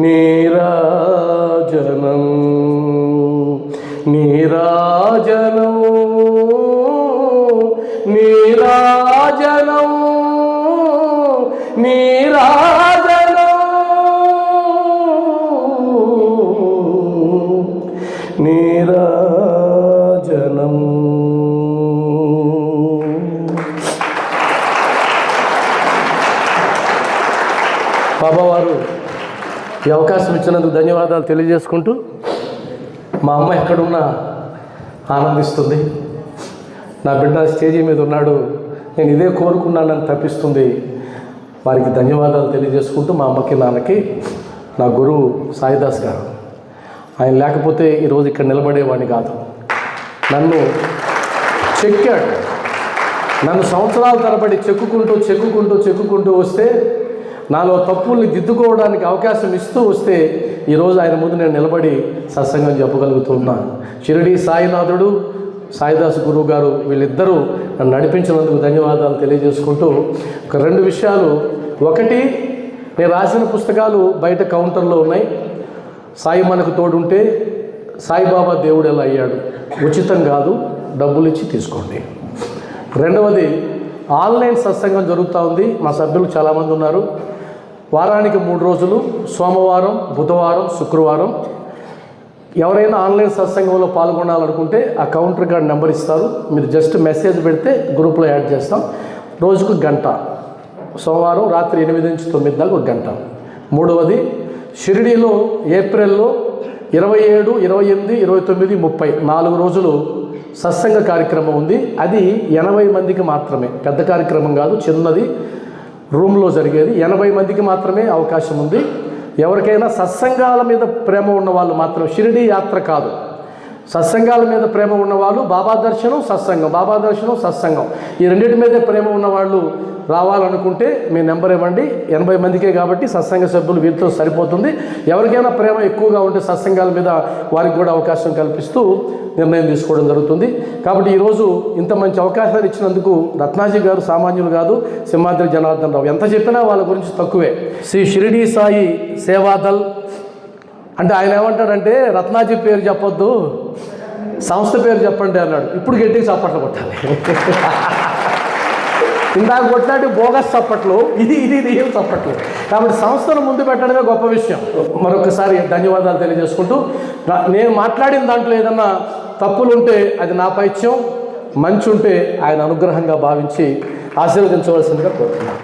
Speaker 1: నీరాజనం. నీరాజనం. నీరాజనం. నీరాజనం. నీరాజనం. బాబావారు ఈ అవకాశం ఇచ్చినందుకు ధన్యవాదాలు తెలియజేసుకుంటూ మా అమ్మ ఎక్కడున్నా ఆనందిస్తుంది. నా బిడ్డ స్టేజీ మీద ఉన్నాడు, నేను ఇదే కోరుకున్నానని తప్పిస్తుంది. వారికి ధన్యవాదాలు తెలియజేసుకుంటూ మా అమ్మకి నాన్నకి నా గురువు సాయిదాస్ గారు, ఆయన లేకపోతే ఈరోజు ఇక్కడ నిలబడేవాడిని కాదు. నన్ను చెక్కాడు, నన్ను సంవత్సరాల తరబడి చెక్కుకుంటూ వస్తే నాలో తప్పుల్ని దిద్దుకోవడానికి అవకాశం ఇస్తూ వస్తే ఈరోజు ఆయన ముందు నేను నిలబడి సత్సంగం చెప్పగలుగుతున్నాను. షిరిడి సాయినాథుడు, సాయిదాస్ గురువు గారు వీళ్ళిద్దరూ నన్ను నడిపించినందుకు ధన్యవాదాలు తెలియజేసుకుంటూ ఒక 2 విషయాలు. ఒకటి, నేను రాసిన పుస్తకాలు బయట కౌంటర్లో ఉన్నాయి. సాయి మనకు తోడుంటే సాయిబాబా దేవుడు ఎలా అయ్యాడు, ఉచితం కాదు, డబ్బులు ఇచ్చి తీసుకోండి. రెండవది, ఆన్లైన్ సత్సంగం జరుగుతూ ఉంది. మా సభ్యులు చాలామంది ఉన్నారు. వారానికి 3 రోజులు, సోమవారం, బుధవారం, శుక్రవారం. ఎవరైనా ఆన్లైన్ సత్సంగంలో పాల్గొనాలనుకుంటే ఆ కౌంటర్ కార్డ్ నెంబర్ ఇస్తారు, మీరు జస్ట్ మెసేజ్ పెడితే గ్రూప్లో యాడ్ చేస్తాం. రోజుకు 1 గంట, సోమవారం రాత్రి 8 నుంచి 9 దాకా 1 గంట. మూడవది, షిరిడీలో ఏప్రిల్లో 27, 28, 29, 30 4 రోజులు సత్సంగ కార్యక్రమం ఉంది. అది 80 మందికి మాత్రమే, పెద్ద కార్యక్రమం కాదు, చిన్నది, రూమ్లో జరిగేది. 80 మందికి మాత్రమే అవకాశం ఉంది. ఎవరికైనా సత్సంగాల మీద ప్రేమ ఉన్న వాళ్ళు మాత్రం, షిరిడీ యాత్ర కాదు, సత్సంగాల మీద ప్రేమ ఉన్నవాళ్ళు, బాబా దర్శనం సత్సంగం, బాబా దర్శనం సత్సంగం, ఈ రెండింటి మీదే ప్రేమ ఉన్నవాళ్ళు రావాలనుకుంటే మీ నెంబర్ ఇవ్వండి. 80 మందికే కాబట్టి సత్సంగ సభ్యులు వీరితో సరిపోతుంది. ఎవరికైనా ప్రేమ ఎక్కువగా ఉంటే సత్సంగాల మీద వారికి కూడా అవకాశం కల్పిస్తూ నిర్ణయం తీసుకోవడం జరుగుతుంది. కాబట్టి ఈరోజు ఇంత మంచి అవకాశాలు ఇచ్చినందుకు రత్నాజీ గారు సామాన్యులు కాదు, సింహాద్రి జనార్దన్ రావు, ఎంత చెప్పినా వాళ్ళ గురించి తక్కువే. శ్రీ షిరిడి సాయి సేవాదల్ అంటే ఆయన ఏమంటాడంటే, రత్నాజీ పేరు చెప్పొద్దు, సంస్థ పేరు చెప్పండి అన్నాడు. ఇప్పుడు గట్టిగా చప్పట్లు కొట్టాలి. ఇందాక కొట్టినట్టు బోగస్ చప్పట్లు, ఇది ఏం చప్పట్లు. కాబట్టి సంస్థను ముందు పెట్టడమే గొప్ప విషయం. మరొకసారి ధన్యవాదాలు తెలియజేసుకుంటూ, నేను మాట్లాడిన దాంట్లో ఏదన్నా తప్పులు ఉంటే అది నా పైత్యం, మంచి ఉంటే ఆయన అనుగ్రహంగా భావించి ఆశీర్వదించవలసిందిగా కోరుతున్నాను.